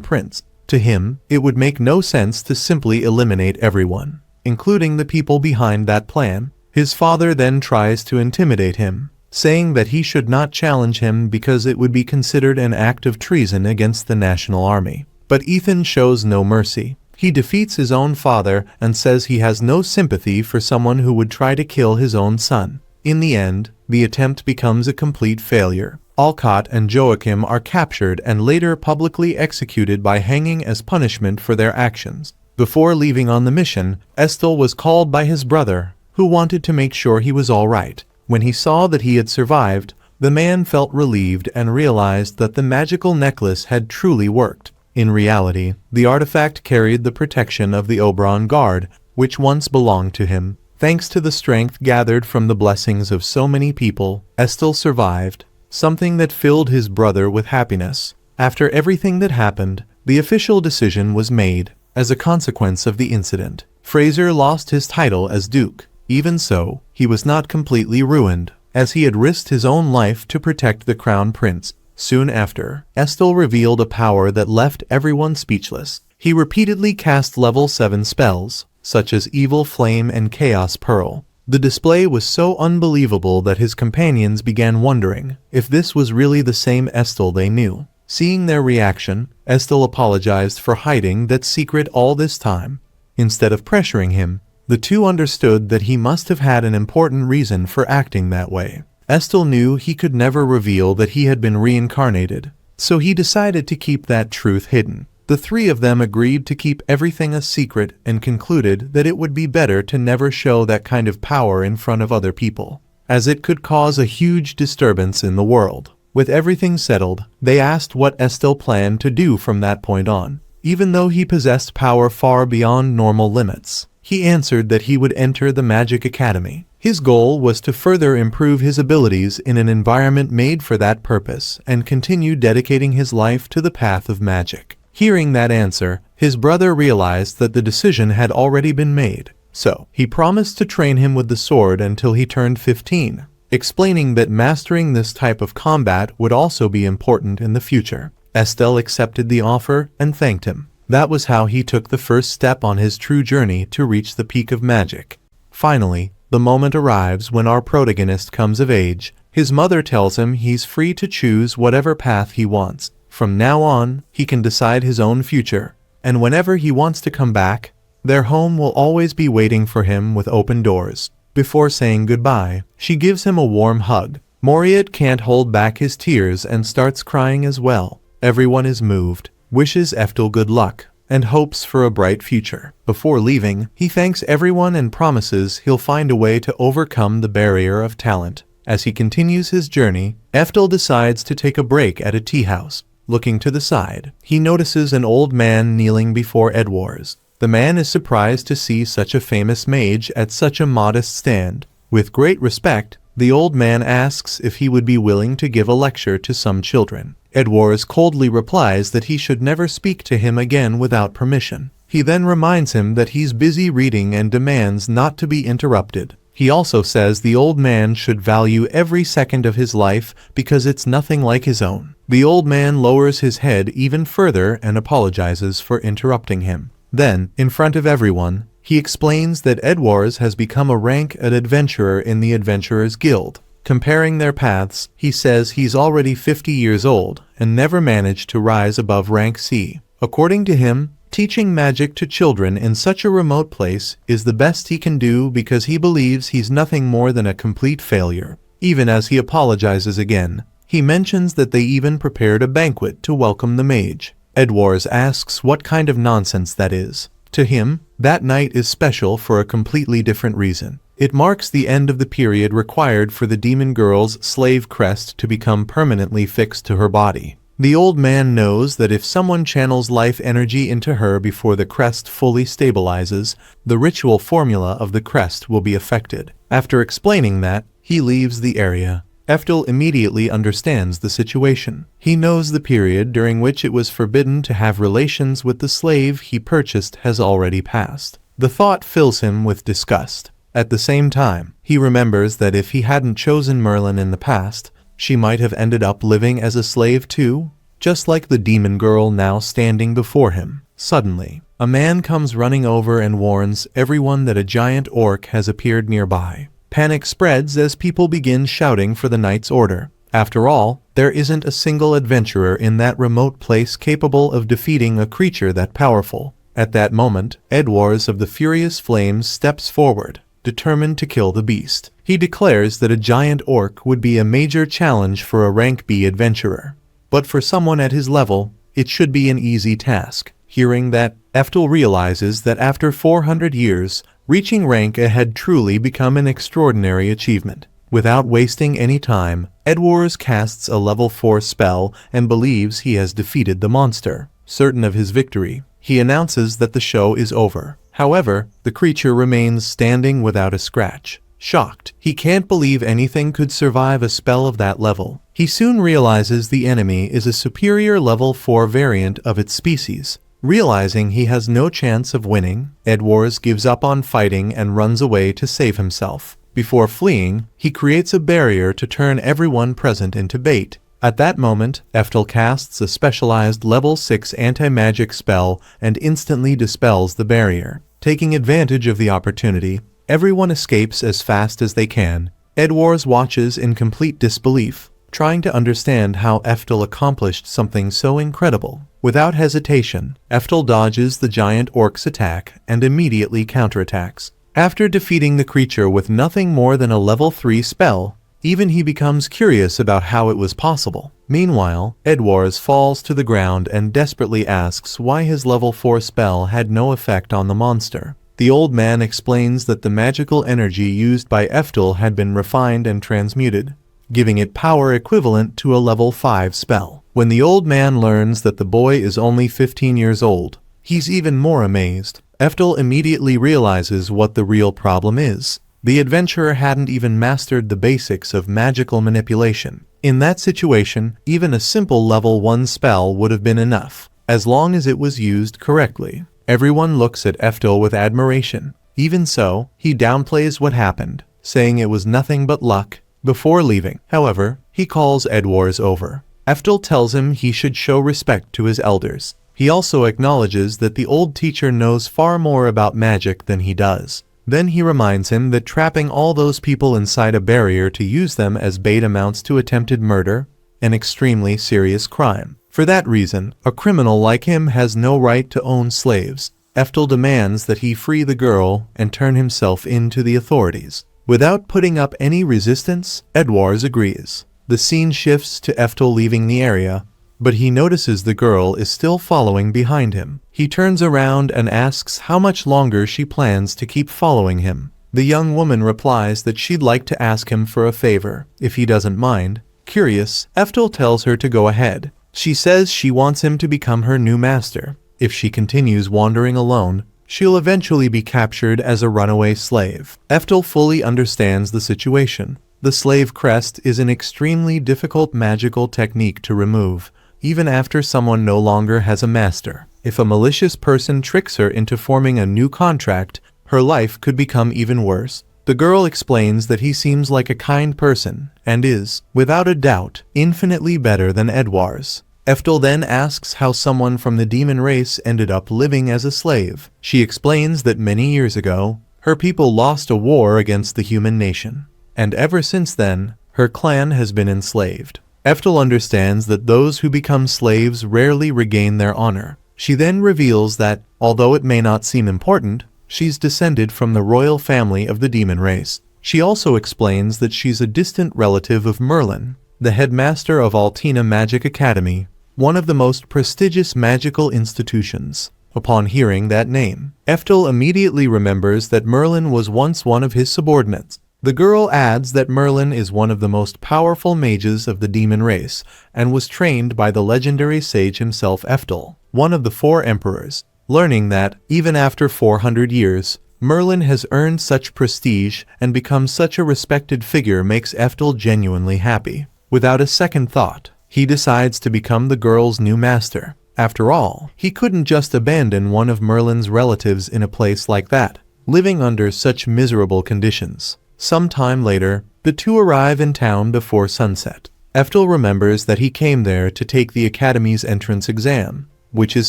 prince. To him, it would make no sense to simply eliminate everyone, including the people behind that plan. His father then tries to intimidate him, saying that he should not challenge him because it would be considered an act of treason against the national army. But Ethan shows no mercy. He defeats his own father and says he has no sympathy for someone who would try to kill his own son. In the end, the attempt becomes a complete failure. Alcott and Joachim are captured and later publicly executed by hanging as punishment for their actions. Before leaving on the mission, Ephtal was called by his brother, who wanted to make sure he was all right. When he saw that he had survived, the man felt relieved and realized that the magical necklace had truly worked. In reality, the artifact carried the protection of the Oberon Guard, which once belonged to him. Thanks to the strength gathered from the blessings of so many people, Ephtal survived, something that filled his brother with happiness. After everything that happened, the official decision was made. As a consequence of the incident, Fraser lost his title as Duke. Even so, he was not completely ruined, as he had risked his own life to protect the crown prince. Soon after, Ephtal revealed a power that left everyone speechless. He repeatedly cast level 7 spells, such as Evil Flame and Chaos Pearl. The display was so unbelievable that his companions began wondering if this was really the same Ephtal they knew. Seeing their reaction, Ephtal apologized for hiding that secret all this time. Instead of pressuring him, the two understood that he must have had an important reason for acting that way. Ephtal knew he could never reveal that he had been reincarnated, so he decided to keep that truth hidden. The three of them agreed to keep everything a secret and concluded that it would be better to never show that kind of power in front of other people, as it could cause a huge disturbance in the world. With everything settled, they asked what Ephtal planned to do from that point on. Even though he possessed power far beyond normal limits, he answered that he would enter the Magic Academy. His goal was to further improve his abilities in an environment made for that purpose and continue dedicating his life to the path of magic. Hearing that answer, his brother realized that the decision had already been made, so he promised to train him with the sword until he turned 15, explaining that mastering this type of combat would also be important in the future. Ephtal accepted the offer and thanked him. That was how he took the first step on his true journey to reach the peak of magic. Finally, the moment arrives when our protagonist comes of age. His mother tells him he's free to choose whatever path he wants. From now on, he can decide his own future, and whenever he wants to come back, their home will always be waiting for him with open doors. Before saying goodbye, she gives him a warm hug. Moriat can't hold back his tears and starts crying as well. Everyone is moved, wishes Ephtal good luck, and hopes for a bright future. Before leaving, he thanks everyone and promises he'll find a way to overcome the barrier of talent. As he continues his journey, Ephtal decides to take a break at a tea house. Looking to the side, he notices an old man kneeling before Edwars. The man is surprised to see such a famous mage at such a modest stand. With great respect, the old man asks if he would be willing to give a lecture to some children. Edwars coldly replies that he should never speak to him again without permission. He then reminds him that he's busy reading and demands not to be interrupted. He also says the old man should value every second of his life because it's nothing like his own. The old man lowers his head even further and apologizes for interrupting him. Then, in front of everyone, he explains that Edwars has become a rank an adventurer in the Adventurers Guild. Comparing their paths, he says he's already 50 years old and never managed to rise above rank C. According to him, teaching magic to children in such a remote place is the best he can do because he believes he's nothing more than a complete failure. Even as he apologizes again, he mentions that they even prepared a banquet to welcome the mage. Edwars asks what kind of nonsense that is. To him, that night is special for a completely different reason. It marks the end of the period required for the demon girl's slave crest to become permanently fixed to her body. The old man knows that if someone channels life energy into her before the crest fully stabilizes, the ritual formula of the crest will be affected. After explaining that, he leaves the area. Ephtal immediately understands the situation. He knows the period during which it was forbidden to have relations with the slave he purchased has already passed. The thought fills him with disgust. At the same time, he remembers that if he hadn't chosen Merlin in the past, she might have ended up living as a slave too, just like the demon girl now standing before him. Suddenly, a man comes running over and warns everyone that a giant orc has appeared nearby. Panic spreads as people begin shouting for the knight's order. After all, there isn't a single adventurer in that remote place capable of defeating a creature that powerful. At that moment, Edwars of the Furious Flames steps forward, determined to kill the beast. He declares that a giant orc would be a major challenge for a rank B adventurer. But for someone at his level, it should be an easy task. Hearing that, Ephtal realizes that after 400 years, reaching rank A had truly become an extraordinary achievement. Without wasting any time, Edwars casts a level 4 spell and believes he has defeated the monster. Certain of his victory, he announces that the show is over. However, the creature remains standing without a scratch. Shocked, he can't believe anything could survive a spell of that level. He soon realizes the enemy is a superior level 4 variant of its species. Realizing he has no chance of winning, Edwars gives up on fighting and runs away to save himself. Before fleeing, he creates a barrier to turn everyone present into bait. At that moment, Ephtal casts a specialized level 6 anti-magic spell and instantly dispels the barrier. Taking advantage of the opportunity, Everyone escapes as fast as they can. Edward watches in complete disbelief, trying to understand how Ephtal accomplished something so incredible. Without hesitation, Ephtal dodges the giant orc's attack and immediately counterattacks. After defeating the creature with nothing more than a level 3 spell, even he becomes curious about how it was possible. Meanwhile, Edward falls to the ground and desperately asks why his level 4 spell had no effect on the monster. The old man explains that the magical energy used by Ephtal had been refined and transmuted, giving it power equivalent to a level 5 spell. When the old man learns that the boy is only 15 years old, he's even more amazed. Ephtal immediately realizes what the real problem is. The adventurer hadn't even mastered the basics of magical manipulation. In that situation, even a simple level 1 spell would have been enough, as long as it was used correctly. Everyone looks at Ephtal with admiration. Even so, he downplays what happened, saying it was nothing but luck. Before leaving, however, he calls Edward over. Ephtal tells him he should show respect to his elders. He also acknowledges that the old teacher knows far more about magic than he does. Then he reminds him that trapping all those people inside a barrier to use them as bait amounts to attempted murder, an extremely serious crime. For that reason, a criminal like him has no right to own slaves. Ephtal demands that he free the girl and turn himself in to the authorities. Without putting up any resistance, Edward agrees. The scene shifts to Ephtal leaving the area, but he notices the girl is still following behind him. He turns around and asks how much longer she plans to keep following him. The young woman replies that she'd like to ask him for a favor, if he doesn't mind. Curious, Ephtal tells her to go ahead. She says she wants him to become her new master. If she continues wandering alone, she'll eventually be captured as a runaway slave. Ephtal fully understands the situation. The slave crest is an extremely difficult magical technique to remove, even after someone no longer has a master. If a malicious person tricks her into forming a new contract, her life could become even worse. The girl explains that he seems like a kind person, and is, without a doubt, infinitely better than Edward's. Ephtal then asks how someone from the demon race ended up living as a slave. She explains that many years ago, her people lost a war against the human nation, and ever since then, her clan has been enslaved. Ephtal understands that those who become slaves rarely regain their honor. She then reveals that, although it may not seem important, she's descended from the royal family of the demon race. She also explains that she's a distant relative of Merlin, the headmaster of Altina Magic Academy, one of the most prestigious magical institutions. Upon hearing that name, Ephtal immediately remembers that Merlin was once one of his subordinates. The girl adds that Merlin is one of the most powerful mages of the demon race, and was trained by the legendary sage himself Ephtal, one of the 4 emperors. Learning that, even after 400 years, Merlin has earned such prestige and become such a respected figure makes Ephtal genuinely happy. Without a second thought, he decides to become the girl's new master. After all, he couldn't just abandon one of Merlin's relatives in a place like that, living under such miserable conditions. Some time later, the two arrive in town before sunset. Ephtal remembers that he came there to take the Academy's entrance exam, which is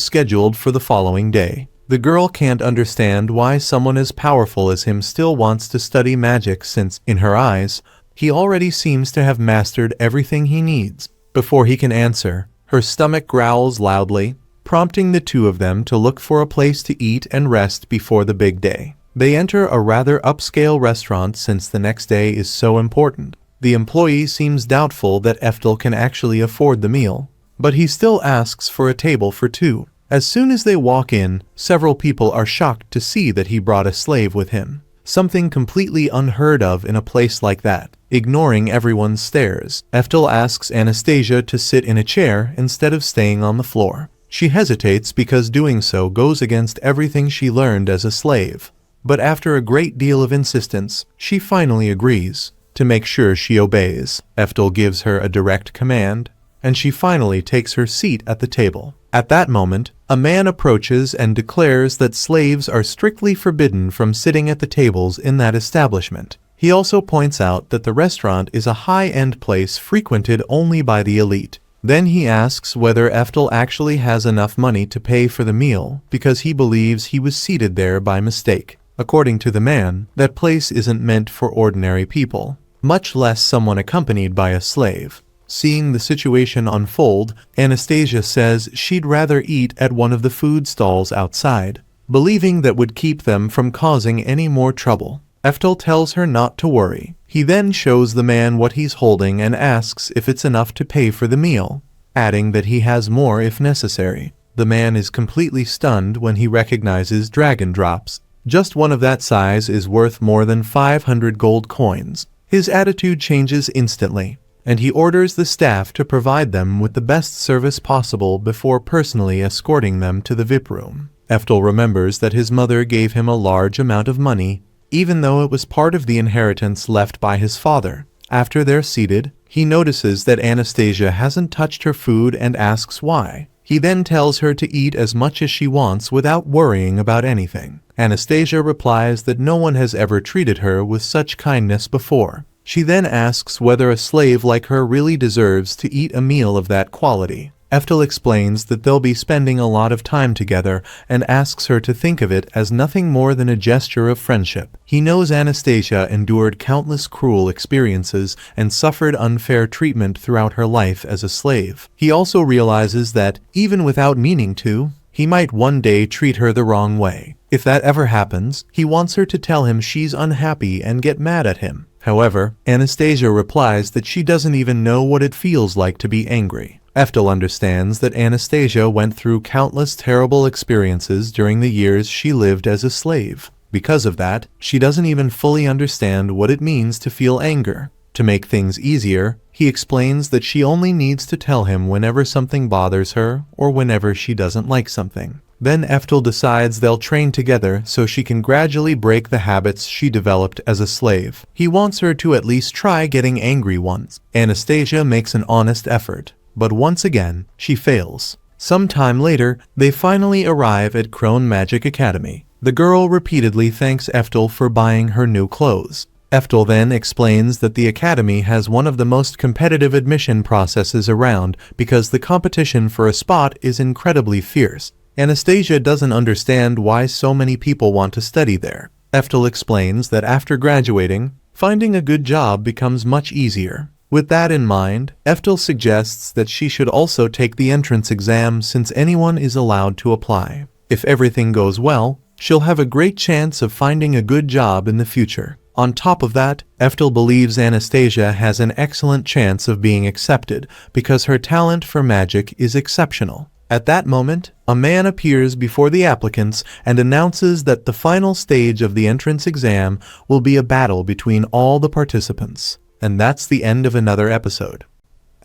scheduled for the following day. The girl can't understand why someone as powerful as him still wants to study magic since, in her eyes, he already seems to have mastered everything he needs. Before he can answer, her stomach growls loudly, prompting the two of them to look for a place to eat and rest before the big day. They enter a rather upscale restaurant since the next day is so important. The employee seems doubtful that Ephtal can actually afford the meal, but he still asks for a table for 2. As soon as they walk in, several people are shocked to see that he brought a slave with him, something completely unheard of in a place like that. Ignoring everyone's stares, Ephtal asks Anastasia to sit in a chair instead of staying on the floor. She hesitates because doing so goes against everything she learned as a slave. But after a great deal of insistence, she finally agrees. To make sure she obeys, Ephtal gives her a direct command, and she finally takes her seat at the table. At that moment, a man approaches and declares that slaves are strictly forbidden from sitting at the tables in that establishment. He also points out that the restaurant is a high-end place frequented only by the elite. Then he asks whether Ephtal actually has enough money to pay for the meal because he believes he was seated there by mistake. According to the man, that place isn't meant for ordinary people, much less someone accompanied by a slave. Seeing the situation unfold, Anastasia says she'd rather eat at one of the food stalls outside, believing that would keep them from causing any more trouble. Ephtal tells her not to worry. He then shows the man what he's holding and asks if it's enough to pay for the meal, adding that he has more if necessary. The man is completely stunned when he recognizes dragon drops. Just one of that size is worth more than 500 gold coins. His attitude changes instantly, and he orders the staff to provide them with the best service possible before personally escorting them to the VIP room. Ephtal remembers that his mother gave him a large amount of money, even though it was part of the inheritance left by his father. After they're seated, he notices that Anastasia hasn't touched her food and asks why. He then tells her to eat as much as she wants without worrying about anything. Anastasia replies that no one has ever treated her with such kindness before. She then asks whether a slave like her really deserves to eat a meal of that quality. Ephtal explains that they'll be spending a lot of time together and asks her to think of it as nothing more than a gesture of friendship. He knows Anastasia endured countless cruel experiences and suffered unfair treatment throughout her life as a slave. He also realizes that, even without meaning to, he might one day treat her the wrong way. If that ever happens, he wants her to tell him she's unhappy and get mad at him. However, Anastasia replies that she doesn't even know what it feels like to be angry. Ephtal understands that Anastasia went through countless terrible experiences during the years she lived as a slave. Because of that, she doesn't even fully understand what it means to feel anger. To make things easier, he explains that she only needs to tell him whenever something bothers her or whenever she doesn't like something. Then Ephtal decides they'll train together so she can gradually break the habits she developed as a slave. He wants her to at least try getting angry once. Anastasia makes an honest effort, but once again, she fails. Sometime later, they finally arrive at Crone Magic Academy. The girl repeatedly thanks Ephtal for buying her new clothes. Ephtal then explains that the academy has one of the most competitive admission processes around because the competition for a spot is incredibly fierce. Anastasia doesn't understand why so many people want to study there. Ephtal explains that after graduating, finding a good job becomes much easier. With that in mind, Ephtal suggests that she should also take the entrance exam since anyone is allowed to apply. If everything goes well, she'll have a great chance of finding a good job in the future. On top of that, Ephtal believes Anastasia has an excellent chance of being accepted because her talent for magic is exceptional. At that moment, a man appears before the applicants and announces that the final stage of the entrance exam will be a battle between all the participants. And that's the end of another episode.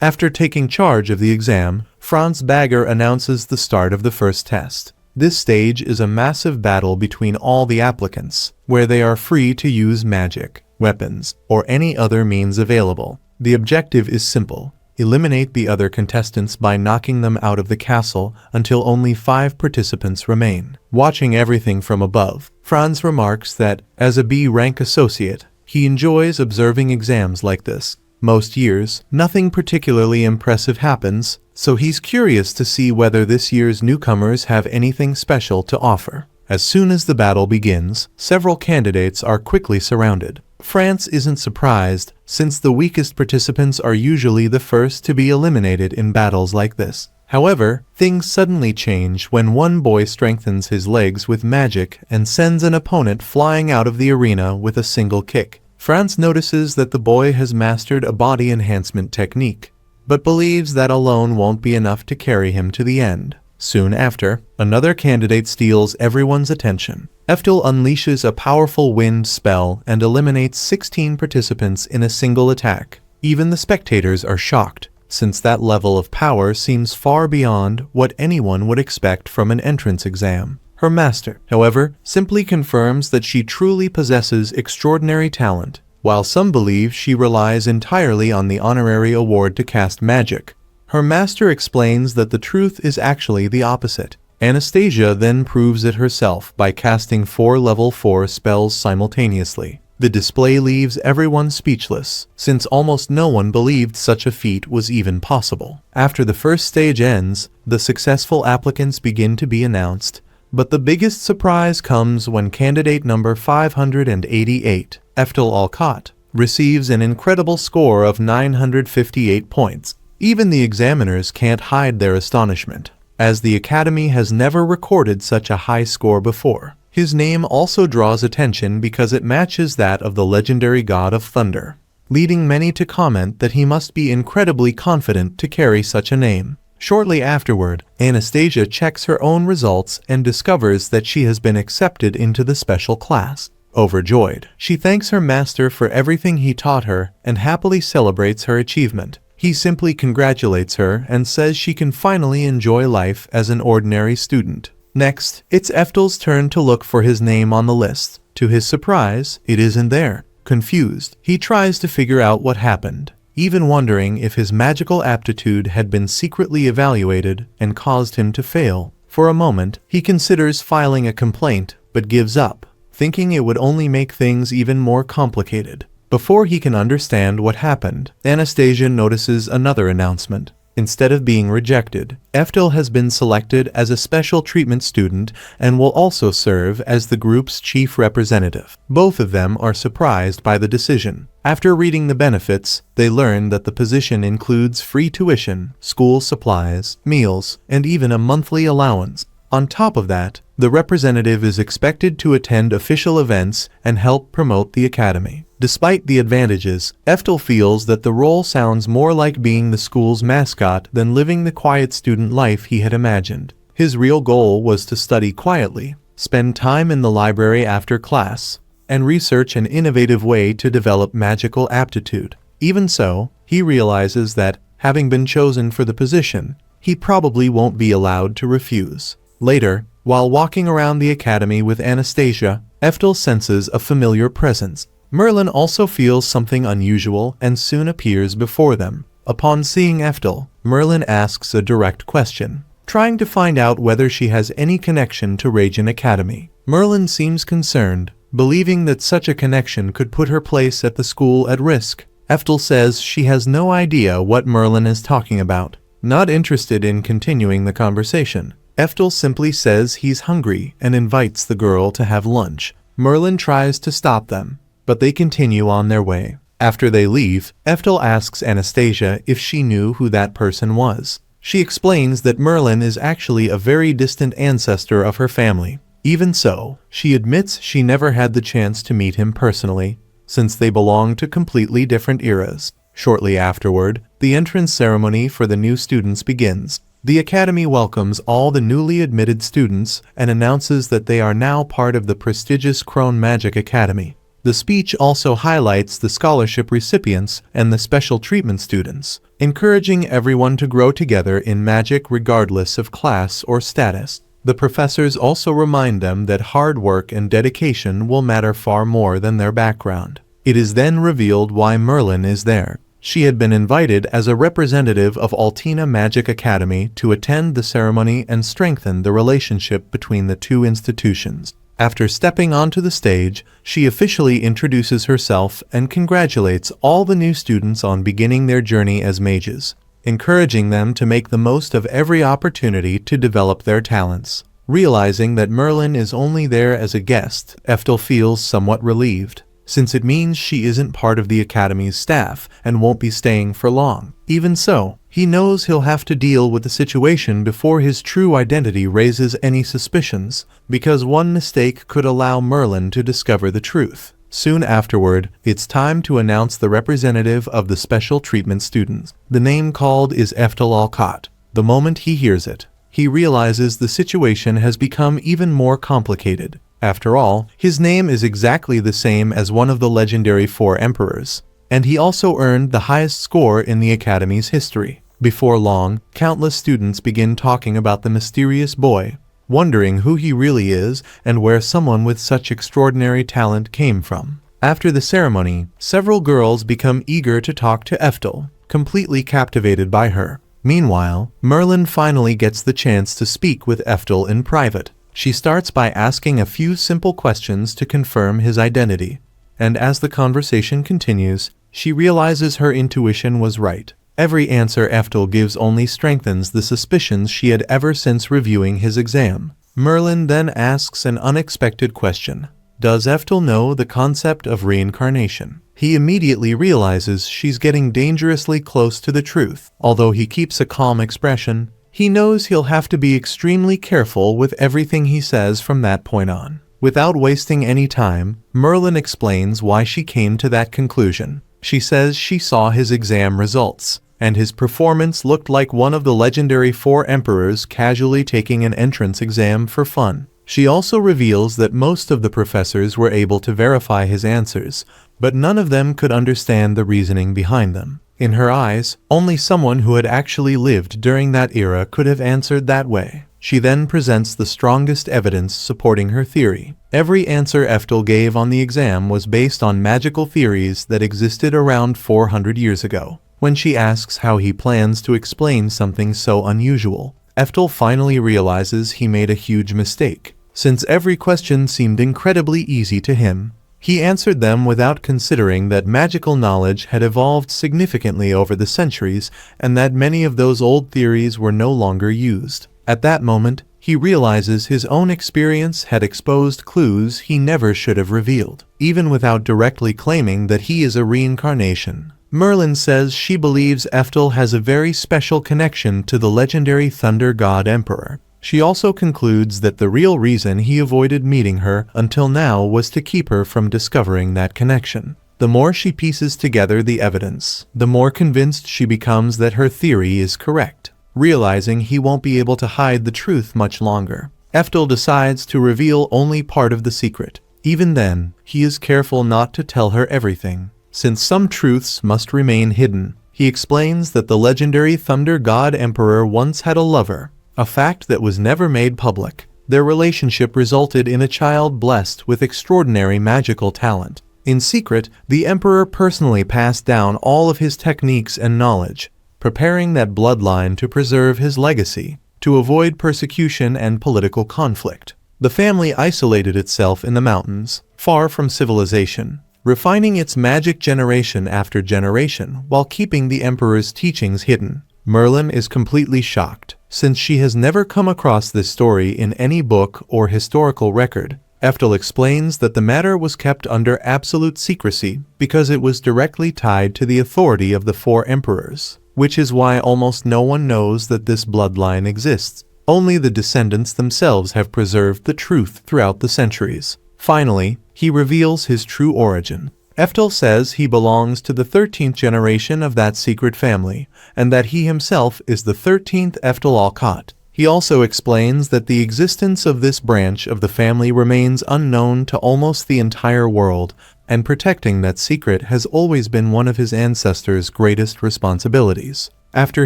After taking charge of the exam, Franz Bagger announces the start of the first test. This stage is a massive battle between all the applicants, where they are free to use magic, weapons, or any other means available. The objective is simple: eliminate the other contestants by knocking them out of the castle until only 5 participants remain. Watching everything from above, Franz remarks that, as a B-rank associate, he enjoys observing exams like this. Most years, nothing particularly impressive happens, so he's curious to see whether this year's newcomers have anything special to offer. As soon as the battle begins, several candidates are quickly surrounded. Franz isn't surprised, since the weakest participants are usually the first to be eliminated in battles like this. However, things suddenly change when one boy strengthens his legs with magic and sends an opponent flying out of the arena with a single kick. Franz notices that the boy has mastered a body enhancement technique, but believes that alone won't be enough to carry him to the end. Soon after, another candidate steals everyone's attention. Ephtal unleashes a powerful wind spell and eliminates 16 participants in a single attack. Even the spectators are shocked, since that level of power seems far beyond what anyone would expect from an entrance exam. Her master, however, simply confirms that she truly possesses extraordinary talent, while some believe she relies entirely on the honorary award to cast magic. Her master explains that the truth is actually the opposite. Anastasia then proves it herself by casting 4 level 4 spells simultaneously. The display leaves everyone speechless, since almost no one believed such a feat was even possible. After the first stage ends, the successful applicants begin to be announced, But the biggest surprise comes when candidate number 588, Ephtal receives an incredible score of 958 points. Even the examiners can't hide their astonishment, as the Academy has never recorded such a high score before. His name also draws attention because it matches that of the legendary god of thunder, leading many to comment that he must be incredibly confident to carry such a name. Shortly afterward, Anastasia checks her own results and discovers that she has been accepted into the special class. Overjoyed, she thanks her master for everything he taught her and happily celebrates her achievement. He simply congratulates her and says she can finally enjoy life as an ordinary student. Next, it's Ephtal's turn to look for his name on the list. To his surprise, it isn't there. Confused, he tries to figure out what happened, even wondering if his magical aptitude had been secretly evaluated and caused him to fail. For a moment, he considers filing a complaint, but gives up, thinking it would only make things even more complicated. Before he can understand what happened, Anastasia notices another announcement. Instead of being rejected, Ephtal has been selected as a special treatment student and will also serve as the group's chief representative. Both of them are surprised by the decision. After reading the benefits, they learn that the position includes free tuition, school supplies, meals, and even a monthly allowance. On top of that, the representative is expected to attend official events and help promote the academy. Despite the advantages, Ephtal feels that the role sounds more like being the school's mascot than living the quiet student life he had imagined. His real goal was to study quietly, spend time in the library after class, and research an innovative way to develop magical aptitude. Even so, he realizes that, having been chosen for the position, he probably won't be allowed to refuse. Later, while walking around the academy with Anastasia, Ephtal senses a familiar presence. Merlin also feels something unusual and soon appears before them. Upon seeing Ephtal, Merlin asks a direct question, trying to find out whether she has any connection to Radiant Academy. Merlin seems concerned, believing that such a connection could put her place at the school at risk. Ephtal says she has no idea what Merlin is talking about. Not interested in continuing the conversation, Ephtal simply says he's hungry and invites the girl to have lunch. Merlin tries to stop them, but they continue on their way. After they leave, Ephtal asks Anastasia if she knew who that person was. She explains that Merlin is actually a very distant ancestor of her family. Even so, she admits she never had the chance to meet him personally, since they belong to completely different eras. Shortly afterward, the entrance ceremony for the new students begins. The Academy welcomes all the newly admitted students and announces that they are now part of the prestigious Crone Magic Academy. The speech also highlights the scholarship recipients and the special treatment students, encouraging everyone to grow together in magic regardless of class or status. The professors also remind them that hard work and dedication will matter far more than their background. It is then revealed why Merlin is there. She had been invited as a representative of Altina Magic Academy to attend the ceremony and strengthen the relationship between the two institutions. After stepping onto the stage, she officially introduces herself and congratulates all the new students on beginning their journey as mages, encouraging them to make the most of every opportunity to develop their talents. Realizing that Merlin is only there as a guest, Ephtal feels somewhat relieved, since it means she isn't part of the Academy's staff and won't be staying for long. Even so, he knows he'll have to deal with the situation before his true identity raises any suspicions, because one mistake could allow Merlin to discover the truth. Soon afterward, it's time to announce the representative of the special treatment students. The name called is Ephtal. The moment he hears it, he realizes the situation has become even more complicated. After all, his name is exactly the same as one of the legendary 4 emperors, and he also earned the highest score in the Academy's history. Before long, countless students begin talking about the mysterious boy, wondering who he really is and where someone with such extraordinary talent came from. After the ceremony, several girls become eager to talk to Ephtal, completely captivated by her. Meanwhile, Merlin finally gets the chance to speak with Ephtal in private. She starts by asking a few simple questions to confirm his identity, and as the conversation continues, she realizes her intuition was right. Every answer Ephtal gives only strengthens the suspicions she had ever since reviewing his exam. Merlin then asks an unexpected question. Does Ephtal know the concept of reincarnation? He immediately realizes she's getting dangerously close to the truth. Although he keeps a calm expression, he knows he'll have to be extremely careful with everything he says from that point on. Without wasting any time, Merlin explains why she came to that conclusion. She says she saw his exam results, and his performance looked like one of the legendary 4 emperors casually taking an entrance exam for fun. She also reveals that most of the professors were able to verify his answers, but none of them could understand the reasoning behind them. In her eyes, only someone who had actually lived during that era could have answered that way. She then presents the strongest evidence supporting her theory. Every answer Ephtal gave on the exam was based on magical theories that existed around 400 years ago. When she asks how he plans to explain something so unusual, Ephtal finally realizes he made a huge mistake. Since every question seemed incredibly easy to him, he answered them without considering that magical knowledge had evolved significantly over the centuries and that many of those old theories were no longer used. At that moment, he realizes his own experience had exposed clues he never should have revealed. Even without directly claiming that he is a reincarnation, Merlin says she believes Ephtal has a very special connection to the legendary Thunder God Emperor. She also concludes that the real reason he avoided meeting her until now was to keep her from discovering that connection. The more she pieces together the evidence, the more convinced she becomes that her theory is correct. Realizing he won't be able to hide the truth much longer, Ephtal decides to reveal only part of the secret. Even then, he is careful not to tell her everything, since some truths must remain hidden. He explains that the legendary Thunder God Emperor once had a lover, a fact that was never made public. Their relationship resulted in a child blessed with extraordinary magical talent. In secret, the Emperor personally passed down all of his techniques and knowledge, preparing that bloodline to preserve his legacy, to avoid persecution and political conflict. The family isolated itself in the mountains, far from civilization, refining its magic generation after generation while keeping the Emperor's teachings hidden. Merlin is completely shocked, since she has never come across this story in any book or historical record. Ephtal explains that the matter was kept under absolute secrecy because it was directly tied to the authority of the 4 emperors, which is why almost no one knows that this bloodline exists. Only the descendants themselves have preserved the truth throughout the centuries. Finally, he reveals his true origin. Ephtal says he belongs to the 13th generation of that secret family, and that he himself is the 13th Ephtal. He also explains that the existence of this branch of the family remains unknown to almost the entire world, and protecting that secret has always been one of his ancestors' greatest responsibilities. After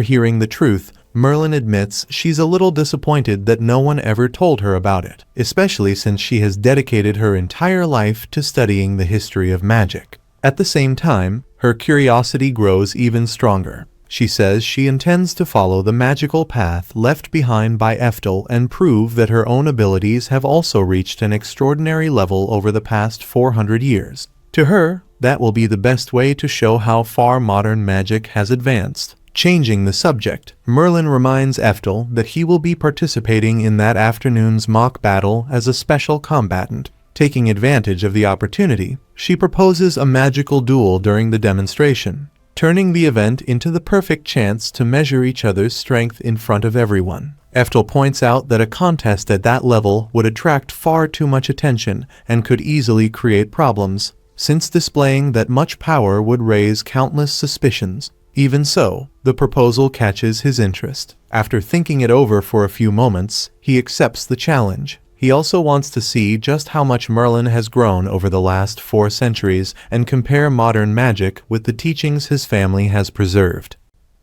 hearing the truth, Merlin admits she's a little disappointed that no one ever told her about it, especially since she has dedicated her entire life to studying the history of magic. At the same time, her curiosity grows even stronger. She says she intends to follow the magical path left behind by Ephtal and prove that her own abilities have also reached an extraordinary level over the past 400 years. To her, that will be the best way to show how far modern magic has advanced. Changing the subject, Merlin reminds Ephtal that he will be participating in that afternoon's mock battle as a special combatant. Taking advantage of the opportunity, she proposes a magical duel during the demonstration, turning the event into the perfect chance to measure each other's strength in front of everyone. Ephtal points out that a contest at that level would attract far too much attention and could easily create problems, since displaying that much power would raise countless suspicions. Even so, the proposal catches his interest. After thinking it over for a few moments, he accepts the challenge. He also wants to see just how much Merlin has grown over the last 4 centuries and compare modern magic with the teachings his family has preserved.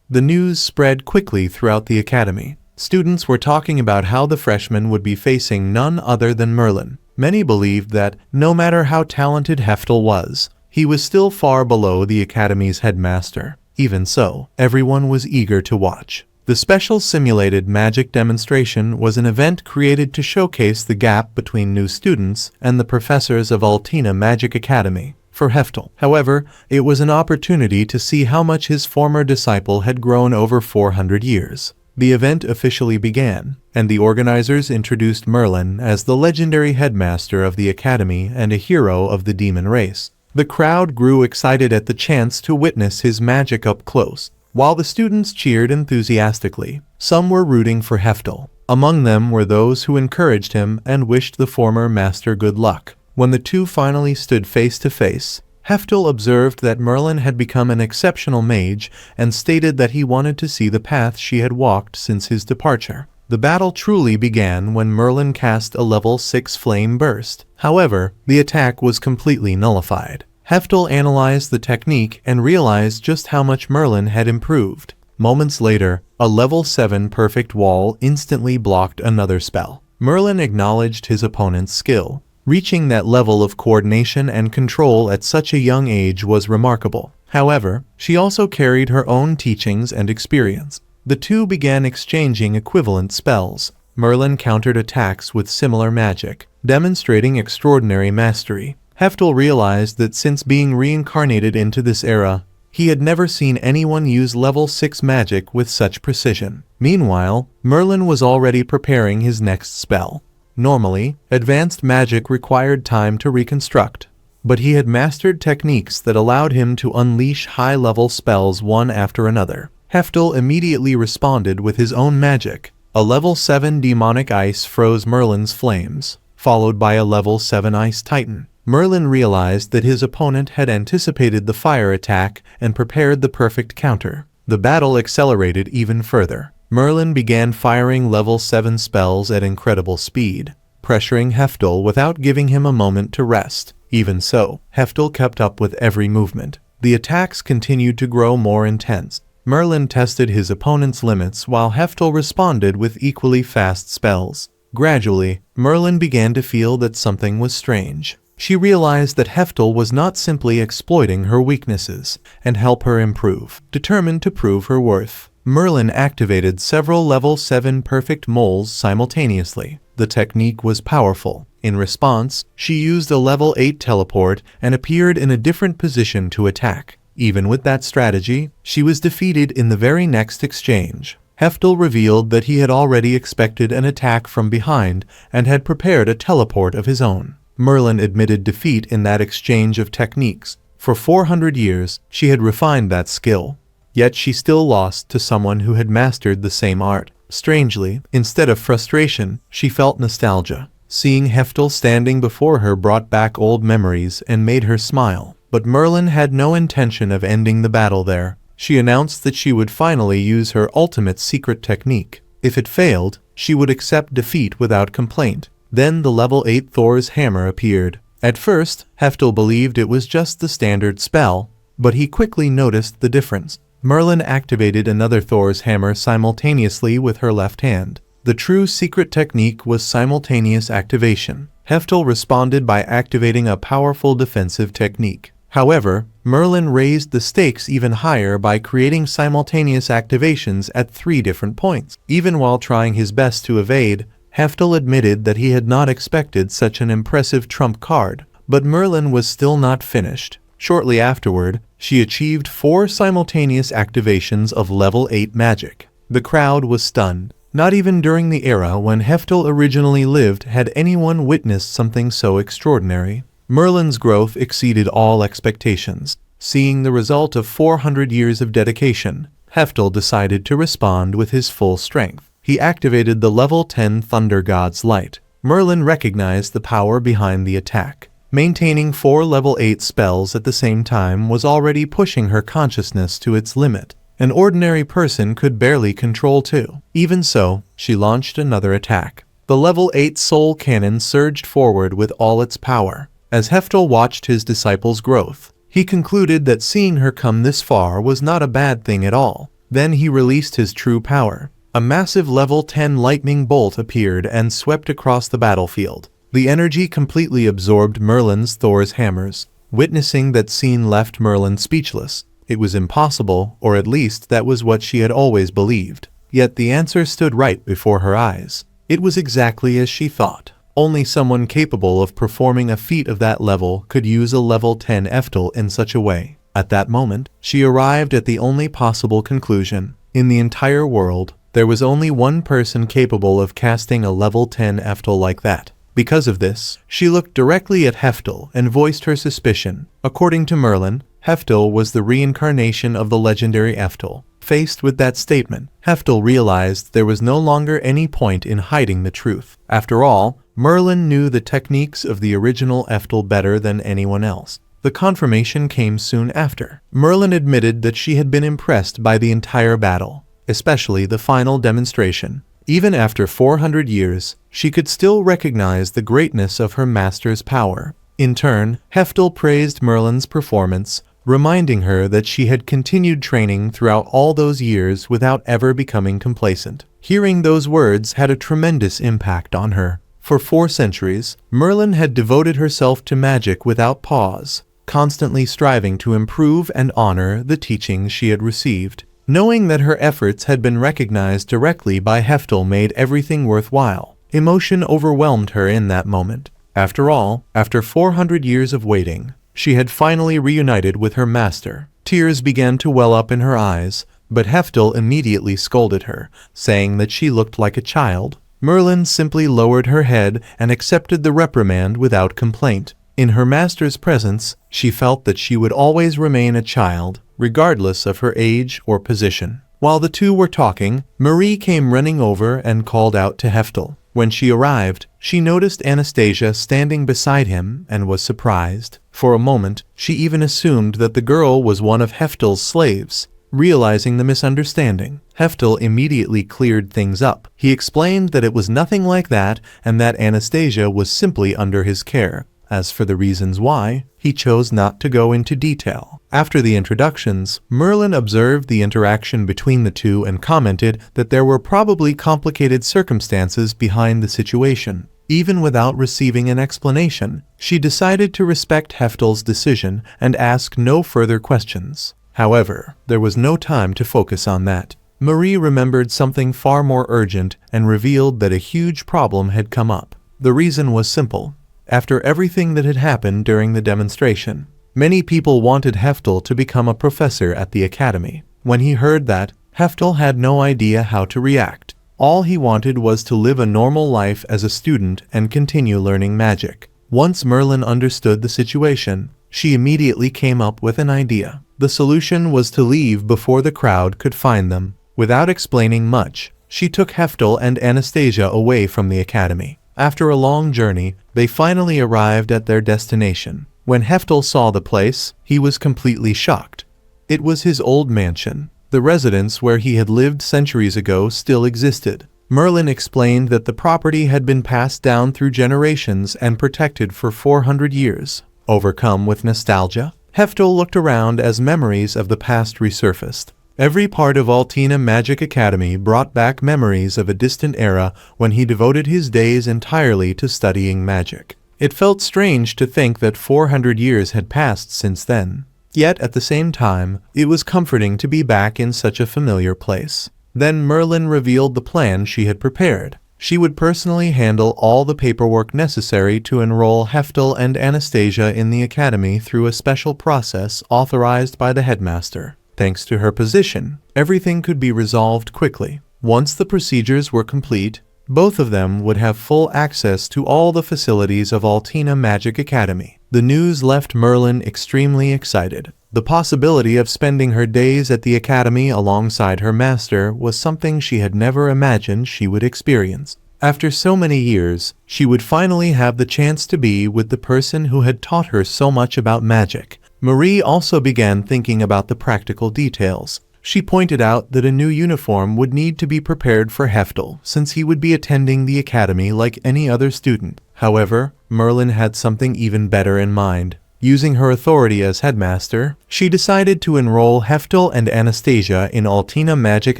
The news spread quickly throughout the academy. Students were talking about how the freshman would be facing none other than Merlin. Many believed that, no matter how talented Ephtal was, he was still far below the academy's headmaster. Even so, everyone was eager to watch. The special simulated magic demonstration was an event created to showcase the gap between new students and the professors of Altina Magic Academy. For Ephtal, however, it was an opportunity to see how much his former disciple had grown over 400 years. the event officially began, and the organizers introduced Merlin as the legendary headmaster of the academy and a hero of the demon race. The crowd grew excited at the chance to witness his magic up close. While the students cheered enthusiastically, some were rooting for Ephtal. Among them were those who encouraged him and wished the former master good luck. When the two finally stood face to face, Ephtal observed that Merlin had become an exceptional mage and stated that he wanted to see the path she had walked since his departure. The battle truly began when Merlin cast a level 6 flame burst. However, the attack was completely nullified. Ephtal analyzed the technique and realized just how much Merlin had improved. Moments later, a level 7 perfect wall instantly blocked another spell. Merlin acknowledged his opponent's skill. Reaching that level of coordination and control at such a young age was remarkable. However, she also carried her own teachings and experience. The two began exchanging equivalent spells. Merlin countered attacks with similar magic, demonstrating extraordinary mastery. Ephtal realized that since being reincarnated into this era, he had never seen anyone use level 6 magic with such precision. Meanwhile, Merlin was already preparing his next spell. Normally, advanced magic required time to reconstruct, but he had mastered techniques that allowed him to unleash high-level spells one after another. Ephtal immediately responded with his own magic. A level 7 demonic ice froze Merlin's flames, followed by a level 7 ice titan. Merlin realized that his opponent had anticipated the fire attack and prepared the perfect counter. The battle accelerated even further. Merlin began firing level 7 spells at incredible speed, pressuring Ephtal without giving him a moment to rest. Even so, Ephtal kept up with every movement. The attacks continued to grow more intense. Merlin tested his opponent's limits while Ephtal responded with equally fast spells. Gradually, Merlin began to feel that something was strange. She realized that Ephtal was not simply exploiting her weaknesses and help her improve. Determined to prove her worth, Merlin activated several level 7 perfect moles simultaneously. The technique was powerful. In response, she used a level 8 teleport and appeared in a different position to attack. Even with that strategy, she was defeated in the very next exchange. Ephtal revealed that he had already expected an attack from behind and had prepared a teleport of his own. Merlin admitted defeat in that exchange of techniques. For 400 years, she had refined that skill. Yet she still lost to someone who had mastered the same art. Strangely, instead of frustration, she felt nostalgia. Seeing Ephtal standing before her brought back old memories and made her smile. But Merlin had no intention of ending the battle there. She announced that she would finally use her ultimate secret technique. If it failed, she would accept defeat without complaint. Then the level 8 Thor's hammer appeared. At first, Ephtal believed it was just the standard spell, but he quickly noticed the difference. Merlin activated another Thor's hammer simultaneously with her left hand. The true secret technique was simultaneous activation. Ephtal responded by activating a powerful defensive technique. However, Merlin raised the stakes even higher by creating simultaneous activations at 3 different points. Even while trying his best to evade, Ephtal admitted that he had not expected such an impressive trump card. But Merlin was still not finished. Shortly afterward, she achieved 4 simultaneous activations of level 8 magic. The crowd was stunned. Not even during the era when Ephtal originally lived had anyone witnessed something so extraordinary. Merlin's growth exceeded all expectations. Seeing the result of 400 years of dedication, Ephtal decided to respond with his full strength. He activated the level 10 Thunder God's Light. Merlin recognized the power behind the attack. Maintaining 4 level 8 spells at the same time was already pushing her consciousness to its limit. An ordinary person could barely control 2. Even so, she launched another attack. The level 8 Soul Cannon surged forward with all its power. As Ephtal watched his disciple's growth, he concluded that seeing her come this far was not a bad thing at all. Then he released his true power. A massive level 10 lightning bolt appeared and swept across the battlefield. The energy completely absorbed Merlin's Thor's hammers. Witnessing that scene left Merlin speechless. It was impossible, or at least that was what she had always believed. Yet the answer stood right before her eyes. It was exactly as she thought. Only someone capable of performing a feat of that level could use a level 10 Ephtal in such a way. At that moment, she arrived at the only possible conclusion. In the entire world, There was only one person capable of casting a level 10 Ephtal like that. Because of this, she looked directly at Ephtal and voiced her suspicion. According to Merlin, Ephtal was the reincarnation of the legendary Ephtal. Faced with that statement, Ephtal realized there was no longer any point in hiding the truth. After all, Merlin knew the techniques of the original Ephtal better than anyone else. The confirmation came soon after. Merlin admitted that she had been impressed by the entire battle, especially the final demonstration. Even after 400 years, she could still recognize the greatness of her master's power. In turn, Ephtal praised Merlin's performance, reminding her that she had continued training throughout all those years without ever becoming complacent. Hearing those words had a tremendous impact on her. For 4 centuries, Merlin had devoted herself to magic without pause, constantly striving to improve and honor the teachings she had received. Knowing that her efforts had been recognized directly by Ephtal made everything worthwhile. Emotion overwhelmed her in that moment. After all, after 400 years of waiting, she had finally reunited with her master. Tears began to well up in her eyes, but Ephtal immediately scolded her, saying that she looked like a child. Merlin simply lowered her head and accepted the reprimand without complaint. In her master's presence, she felt that she would always remain a child, regardless of her age or position. While the two were talking, Marie came running over and called out to Ephtal. When she arrived, she noticed Anastasia standing beside him and was surprised. For a moment, she even assumed that the girl was one of Ephtal's slaves. Realizing the misunderstanding, Ephtal immediately cleared things up. He explained that it was nothing like that and that Anastasia was simply under his care. As for the reasons why, he chose not to go into detail. After the introductions, Merlin observed the interaction between the two and commented that there were probably complicated circumstances behind the situation. Even without receiving an explanation, she decided to respect Ephtal's decision and ask no further questions. However, there was no time to focus on that. Marie remembered something far more urgent and revealed that a huge problem had come up. The reason was simple. After everything that had happened during the demonstration, many people wanted Ephtal to become a professor at the academy. When he heard that, Ephtal had no idea how to react. All he wanted was to live a normal life as a student and continue learning magic. Once Merlin understood the situation, she immediately came up with an idea. The solution was to leave before the crowd could find them. Without explaining much, she took Ephtal and Anastasia away from the academy. After a long journey, they finally arrived at their destination. When Ephtal saw the place, he was completely shocked. It was his old mansion. The residence where he had lived centuries ago still existed. Merlin explained that the property had been passed down through generations and protected for 400 years. Overcome with nostalgia, Ephtal looked around as memories of the past resurfaced. Every part of Altina Magic Academy brought back memories of a distant era when he devoted his days entirely to studying magic. It felt strange to think that 400 years had passed since then. Yet at the same time, it was comforting to be back in such a familiar place. Then Merlin revealed the plan she had prepared. She would personally handle all the paperwork necessary to enroll Ephtal and Anastasia in the academy through a special process authorized by the headmaster. Thanks to her position, everything could be resolved quickly. Once the procedures were complete, both of them would have full access to all the facilities of Altina Magic Academy. The news left Merlin extremely excited. The possibility of spending her days at the academy alongside her master was something she had never imagined she would experience. After so many years, she would finally have the chance to be with the person who had taught her so much about magic. Marie also began thinking about the practical details. She pointed out that a new uniform would need to be prepared for Ephtal, since he would be attending the academy like any other student. However, Merlin had something even better in mind. Using her authority as headmaster, she decided to enroll Ephtal and Anastasia in Altina Magic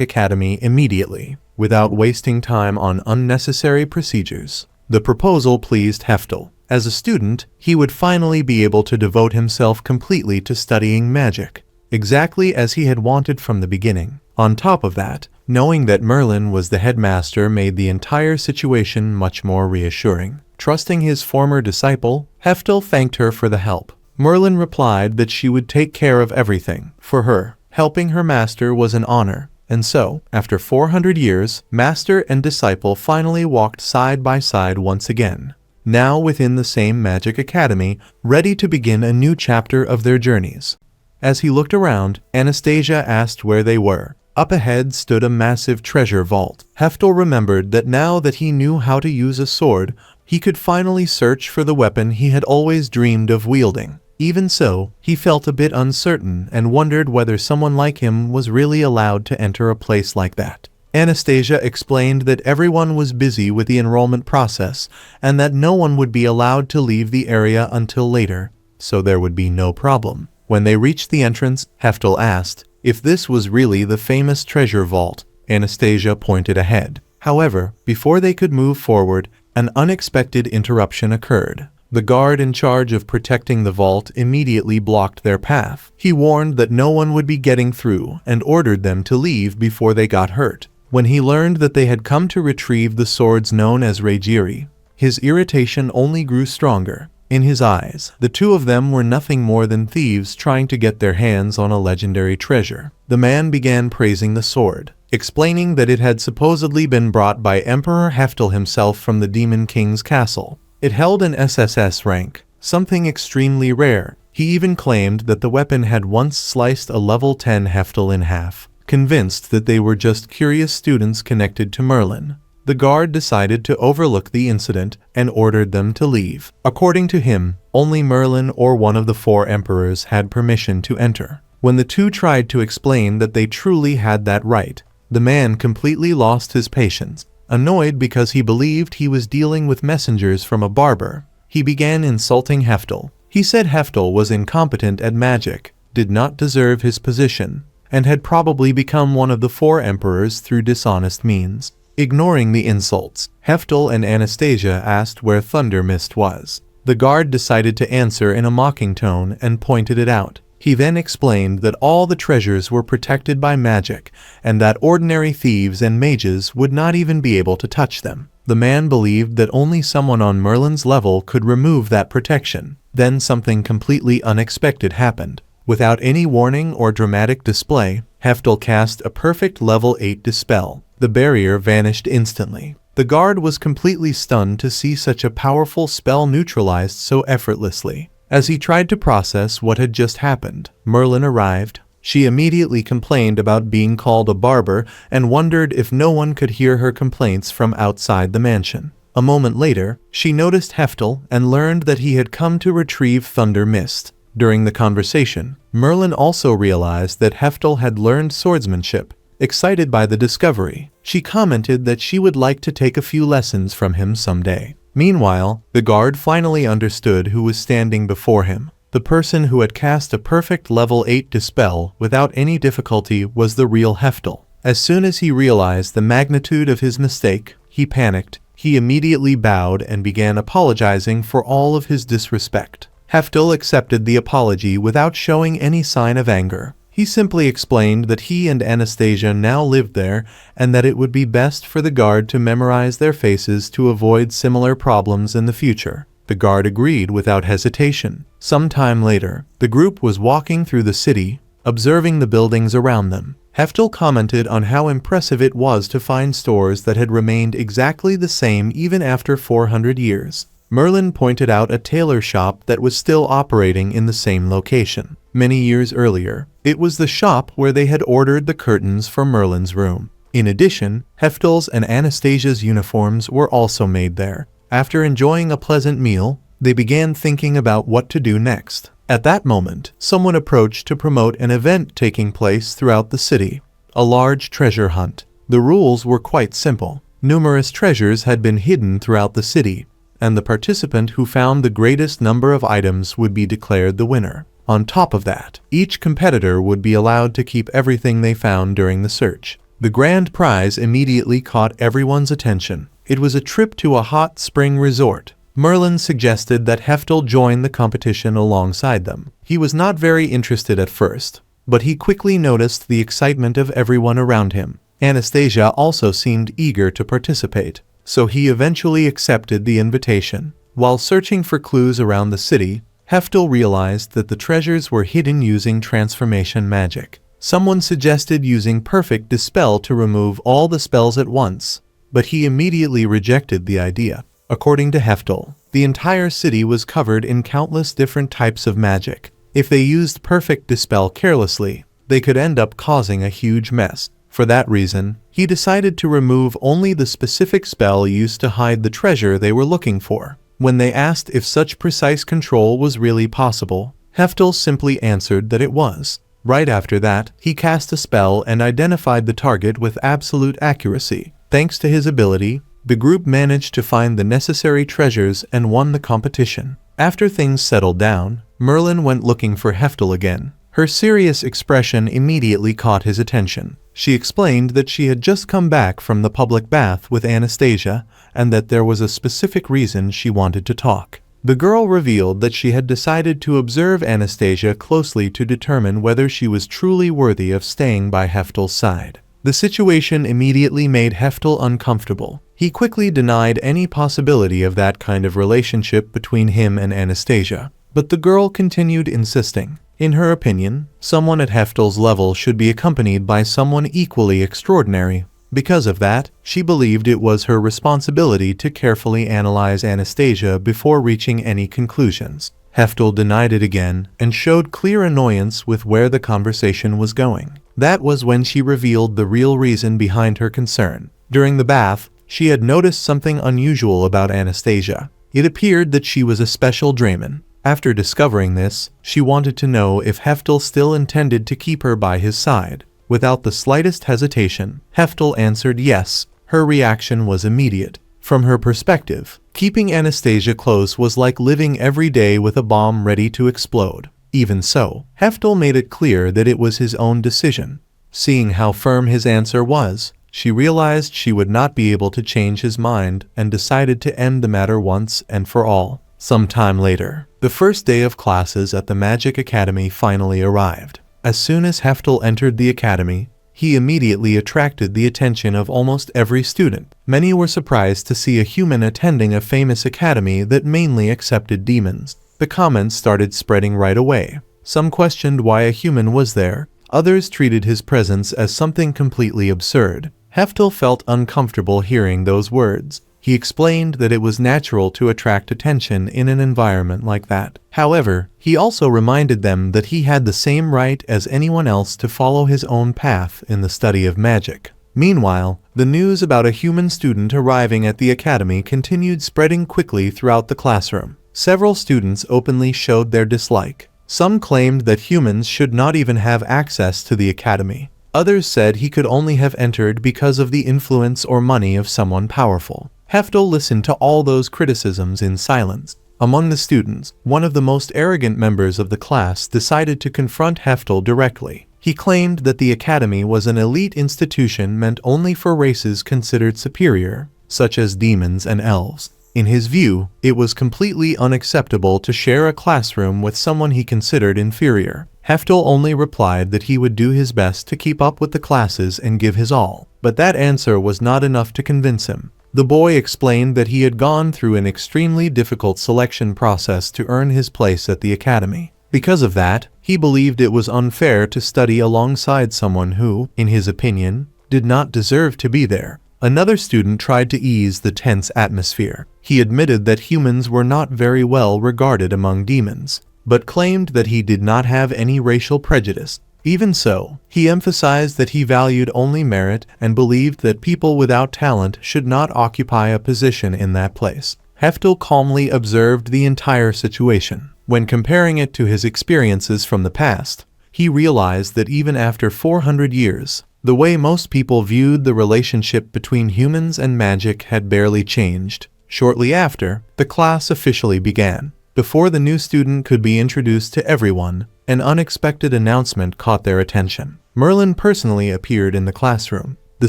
Academy immediately, without wasting time on unnecessary procedures. The proposal pleased Ephtal. As a student, he would finally be able to devote himself completely to studying magic, exactly as he had wanted from the beginning. On top of that, knowing that Merlin was the headmaster made the entire situation much more reassuring. Trusting his former disciple, Ephtal thanked her for the help. Merlin replied that she would take care of everything. For her, helping her master was an honor. And so, after 400 years, master and disciple finally walked side by side once again, now within the same magic academy, ready to begin a new chapter of their journeys. As he looked around, Anastasia asked where they were. Up ahead stood a massive treasure vault. Ephtal remembered that now that he knew how to use a sword, he could finally search for the weapon he had always dreamed of wielding. Even so, he felt a bit uncertain and wondered whether someone like him was really allowed to enter a place like that. Anastasia explained that everyone was busy with the enrollment process and that no one would be allowed to leave the area until later, so there would be no problem. When they reached the entrance, Ephtal asked if this was really the famous treasure vault. Anastasia pointed ahead. However, before they could move forward, an unexpected interruption occurred. The guard in charge of protecting the vault immediately blocked their path. He warned that no one would be getting through and ordered them to leave before they got hurt. When he learned that they had come to retrieve the swords known as rarity, his irritation only grew stronger. In his eyes, the two of them were nothing more than thieves trying to get their hands on a legendary treasure. The man began praising the sword, explaining that it had supposedly been brought by Emperor Ephtal himself from the Demon King's castle. It held an SSS rank, something extremely rare. He even claimed that the weapon had once sliced a level 10 Ephtal in half. Convinced that they were just curious students connected to Merlin, the guard decided to overlook the incident and ordered them to leave. According to him, only Merlin or one of the 4 emperors had permission to enter. When the two tried to explain that they truly had that right, the man completely lost his patience. Annoyed because he believed he was dealing with messengers from a barber, he began insulting Ephtal. He said Ephtal was incompetent at magic, did not deserve his position, and had probably become one of the 4 emperors through dishonest means. Ignoring the insults, Ephtal and Anastasia asked where Thunder Mist was. The guard decided to answer in a mocking tone and pointed it out. He then explained that all the treasures were protected by magic and that ordinary thieves and mages would not even be able to touch them. The man believed that only someone on Merlin's level could remove that protection. Then something completely unexpected happened. Without any warning or dramatic display, Ephtal cast a perfect level 8 dispel. The barrier vanished instantly. The guard was completely stunned to see such a powerful spell neutralized so effortlessly. As he tried to process what had just happened, Merlin arrived. She immediately complained about being called a barber and wondered if no one could hear her complaints from outside the mansion. A moment later, she noticed Ephtal and learned that he had come to retrieve Thunder Mist. During the conversation, Merlin also realized that Ephtal had learned swordsmanship. Excited by the discovery, she commented that she would like to take a few lessons from him someday. Meanwhile, the guard finally understood who was standing before him. The person who had cast a perfect level 8 dispel without any difficulty was the real Ephtal. As soon as he realized the magnitude of his mistake, he panicked. He immediately bowed and began apologizing for all of his disrespect. Ephtal accepted the apology without showing any sign of anger. He simply explained that he and Anastasia now lived there and that it would be best for the guard to memorize their faces to avoid similar problems in the future. The guard agreed without hesitation. Some time later, the group was walking through the city, observing the buildings around them. Ephtal commented on how impressive it was to find stores that had remained exactly the same even after 400 years. Merlin pointed out a tailor shop that was still operating in the same location. Many years earlier, it was the shop where they had ordered the curtains for Merlin's room. In addition, Ephtal's and Anastasia's uniforms were also made there. After enjoying a pleasant meal, they began thinking about what to do next. At that moment, someone approached to promote an event taking place throughout the city, a large treasure hunt. The rules were quite simple. Numerous treasures had been hidden throughout the city, and the participant who found the greatest number of items would be declared the winner. On top of that, each competitor would be allowed to keep everything they found during the search. The grand prize immediately caught everyone's attention. It was a trip to a hot spring resort. Merlin suggested that Ephtal join the competition alongside them. He was not very interested at first, but he quickly noticed the excitement of everyone around him. Anastasia also seemed eager to participate, so he eventually accepted the invitation. While searching for clues around the city, Ephtal realized that the treasures were hidden using transformation magic. Someone suggested using perfect dispel to remove all the spells at once, but he immediately rejected the idea. According to Ephtal, the entire city was covered in countless different types of magic. If they used perfect dispel carelessly, they could end up causing a huge mess. For that reason, he decided to remove only the specific spell used to hide the treasure they were looking for. When they asked if such precise control was really possible, Ephtal simply answered that it was. Right after that, he cast a spell and identified the target with absolute accuracy. Thanks to his ability, the group managed to find the necessary treasures and won the competition. After things settled down, Merlin went looking for Ephtal again. Her serious expression immediately caught his attention. She explained that she had just come back from the public bath with Anastasia and that there was a specific reason she wanted to talk. The girl revealed that she had decided to observe Anastasia closely to determine whether she was truly worthy of staying by Ephtal's side. The situation immediately made Ephtal uncomfortable. He quickly denied any possibility of that kind of relationship between him and Anastasia, but the girl continued insisting. In her opinion, someone at Ephtal's level should be accompanied by someone equally extraordinary. Because of that, she believed it was her responsibility to carefully analyze Anastasia before reaching any conclusions. Ephtal denied it again and showed clear annoyance with where the conversation was going. That was when she revealed the real reason behind her concern. During the bath, she had noticed something unusual about Anastasia. It appeared that she was a special Draymon. After discovering this, she wanted to know if Ephtal still intended to keep her by his side. Without the slightest hesitation, Ephtal answered yes. Her reaction was immediate. From her perspective, keeping Anastasia close was like living every day with a bomb ready to explode. Even so, Ephtal made it clear that it was his own decision. Seeing how firm his answer was, she realized she would not be able to change his mind and decided to end the matter once and for all. Some time later, the first day of classes at the Magic Academy finally arrived. As soon as Ephtal entered the academy, he immediately attracted the attention of almost every student. Many were surprised to see a human attending a famous academy that mainly accepted demons. The comments started spreading right away. Some questioned why a human was there. Others treated his presence as something completely absurd. Ephtal felt uncomfortable hearing those words. He explained that it was natural to attract attention in an environment like that. However, he also reminded them that he had the same right as anyone else to follow his own path in the study of magic. Meanwhile, the news about a human student arriving at the academy continued spreading quickly throughout the classroom. Several students openly showed their dislike. Some claimed that humans should not even have access to the academy. Others said he could only have entered because of the influence or money of someone powerful. Ephtal listened to all those criticisms in silence. Among the students, one of the most arrogant members of the class decided to confront Ephtal directly. He claimed that the academy was an elite institution meant only for races considered superior, such as demons and elves. In his view, it was completely unacceptable to share a classroom with someone he considered inferior. Ephtal only replied that he would do his best to keep up with the classes and give his all, but that answer was not enough to convince him. The boy explained that he had gone through an extremely difficult selection process to earn his place at the academy. Because of that, he believed it was unfair to study alongside someone who, in his opinion, did not deserve to be there. Another student tried to ease the tense atmosphere. He admitted that humans were not very well regarded among demons, but claimed that he did not have any racial prejudice. Even so, he emphasized that he valued only merit and believed that people without talent should not occupy a position in that place. Ephtal calmly observed the entire situation. When comparing it to his experiences from the past, he realized that even after 400 years, the way most people viewed the relationship between humans and magic had barely changed. Shortly after, the class officially began. Before the new student could be introduced to everyone, an unexpected announcement caught their attention. Merlin personally appeared in the classroom. The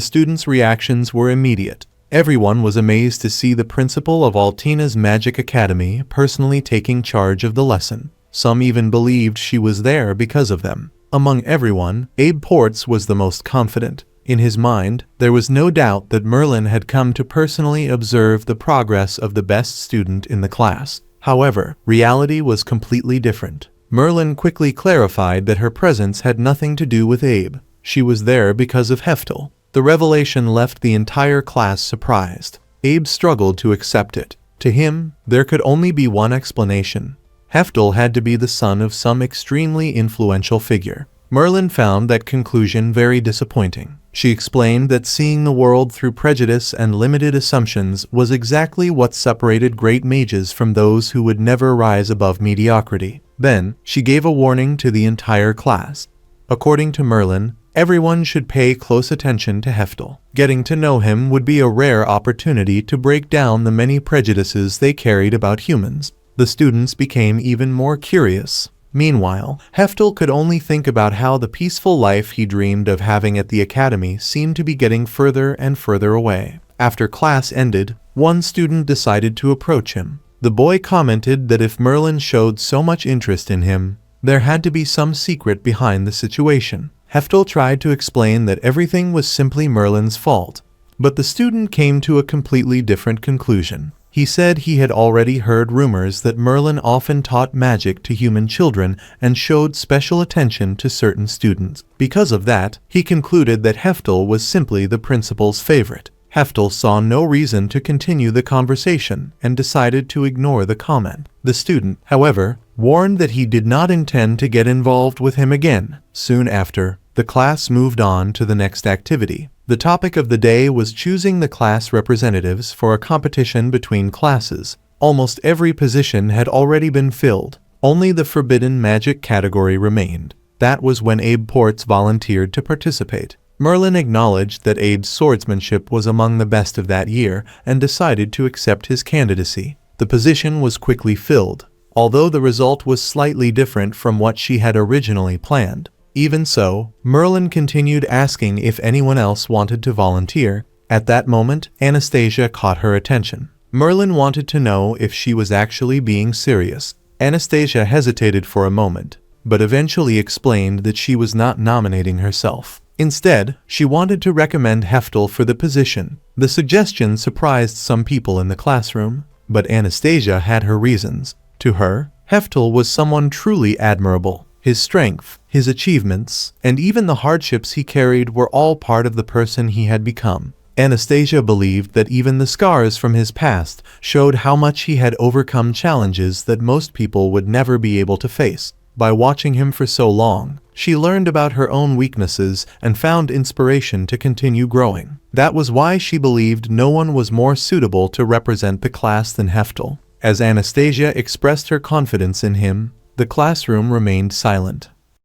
students' reactions were immediate. Everyone was amazed to see the principal of Altina's Magic Academy personally taking charge of the lesson. Some even believed she was there because of them. Among everyone, Abe Ports was the most confident. In his mind, there was no doubt that Merlin had come to personally observe the progress of the best student in the class. However, reality was completely different. Merlin quickly clarified that her presence had nothing to do with Abe. She was there because of Ephtal. The revelation left the entire class surprised. Abe struggled to accept it. To him, there could only be one explanation. Ephtal had to be the son of some extremely influential figure. Merlin found that conclusion very disappointing. She explained that seeing the world through prejudice and limited assumptions was exactly what separated great mages from those who would never rise above mediocrity. Then, she gave a warning to the entire class. According to Merlin, everyone should pay close attention to Ephtal. Getting to know him would be a rare opportunity to break down the many prejudices they carried about humans. The students became even more curious. Meanwhile, Ephtal could only think about how the peaceful life he dreamed of having at the academy seemed to be getting further and further away. After class ended, one student decided to approach him. The boy commented that if Merlin showed so much interest in him, there had to be some secret behind the situation. Ephtal tried to explain that everything was simply Merlin's fault, but the student came to a completely different conclusion. He said he had already heard rumors that Merlin often taught magic to human children and showed special attention to certain students. Because of that, he concluded that Ephtal was simply the principal's favorite. Ephtal saw no reason to continue the conversation and decided to ignore the comment. The student, however, warned that he did not intend to get involved with him again. Soon after, the class moved on to the next activity. The topic of the day was choosing the class representatives for a competition between classes. Almost every position had already been filled. Only the forbidden magic category remained. That was when Abe Ports volunteered to participate. Merlin acknowledged that Abe's swordsmanship was among the best of that year and decided to accept his candidacy. The position was quickly filled, although the result was slightly different from what she had originally planned. Even so, Merlin continued asking if anyone else wanted to volunteer. At that moment, Anastasia caught her attention. Merlin wanted to know if she was actually being serious. Anastasia hesitated for a moment, but eventually explained that she was not nominating herself. Instead, she wanted to recommend Ephtal for the position. The suggestion surprised some people in the classroom, but Anastasia had her reasons. To her, Ephtal was someone truly admirable. His strength, his achievements, and even the hardships he carried were all part of the person he had become. Anastasia believed that even the scars from his past showed how much he had overcome challenges that most people would never be able to face. By watching him for so long, she learned about her own weaknesses and found inspiration to continue growing. That was why she believed no one was more suitable to represent the class than Ephtal. As Anastasia expressed her confidence in him, the classroom remained silent.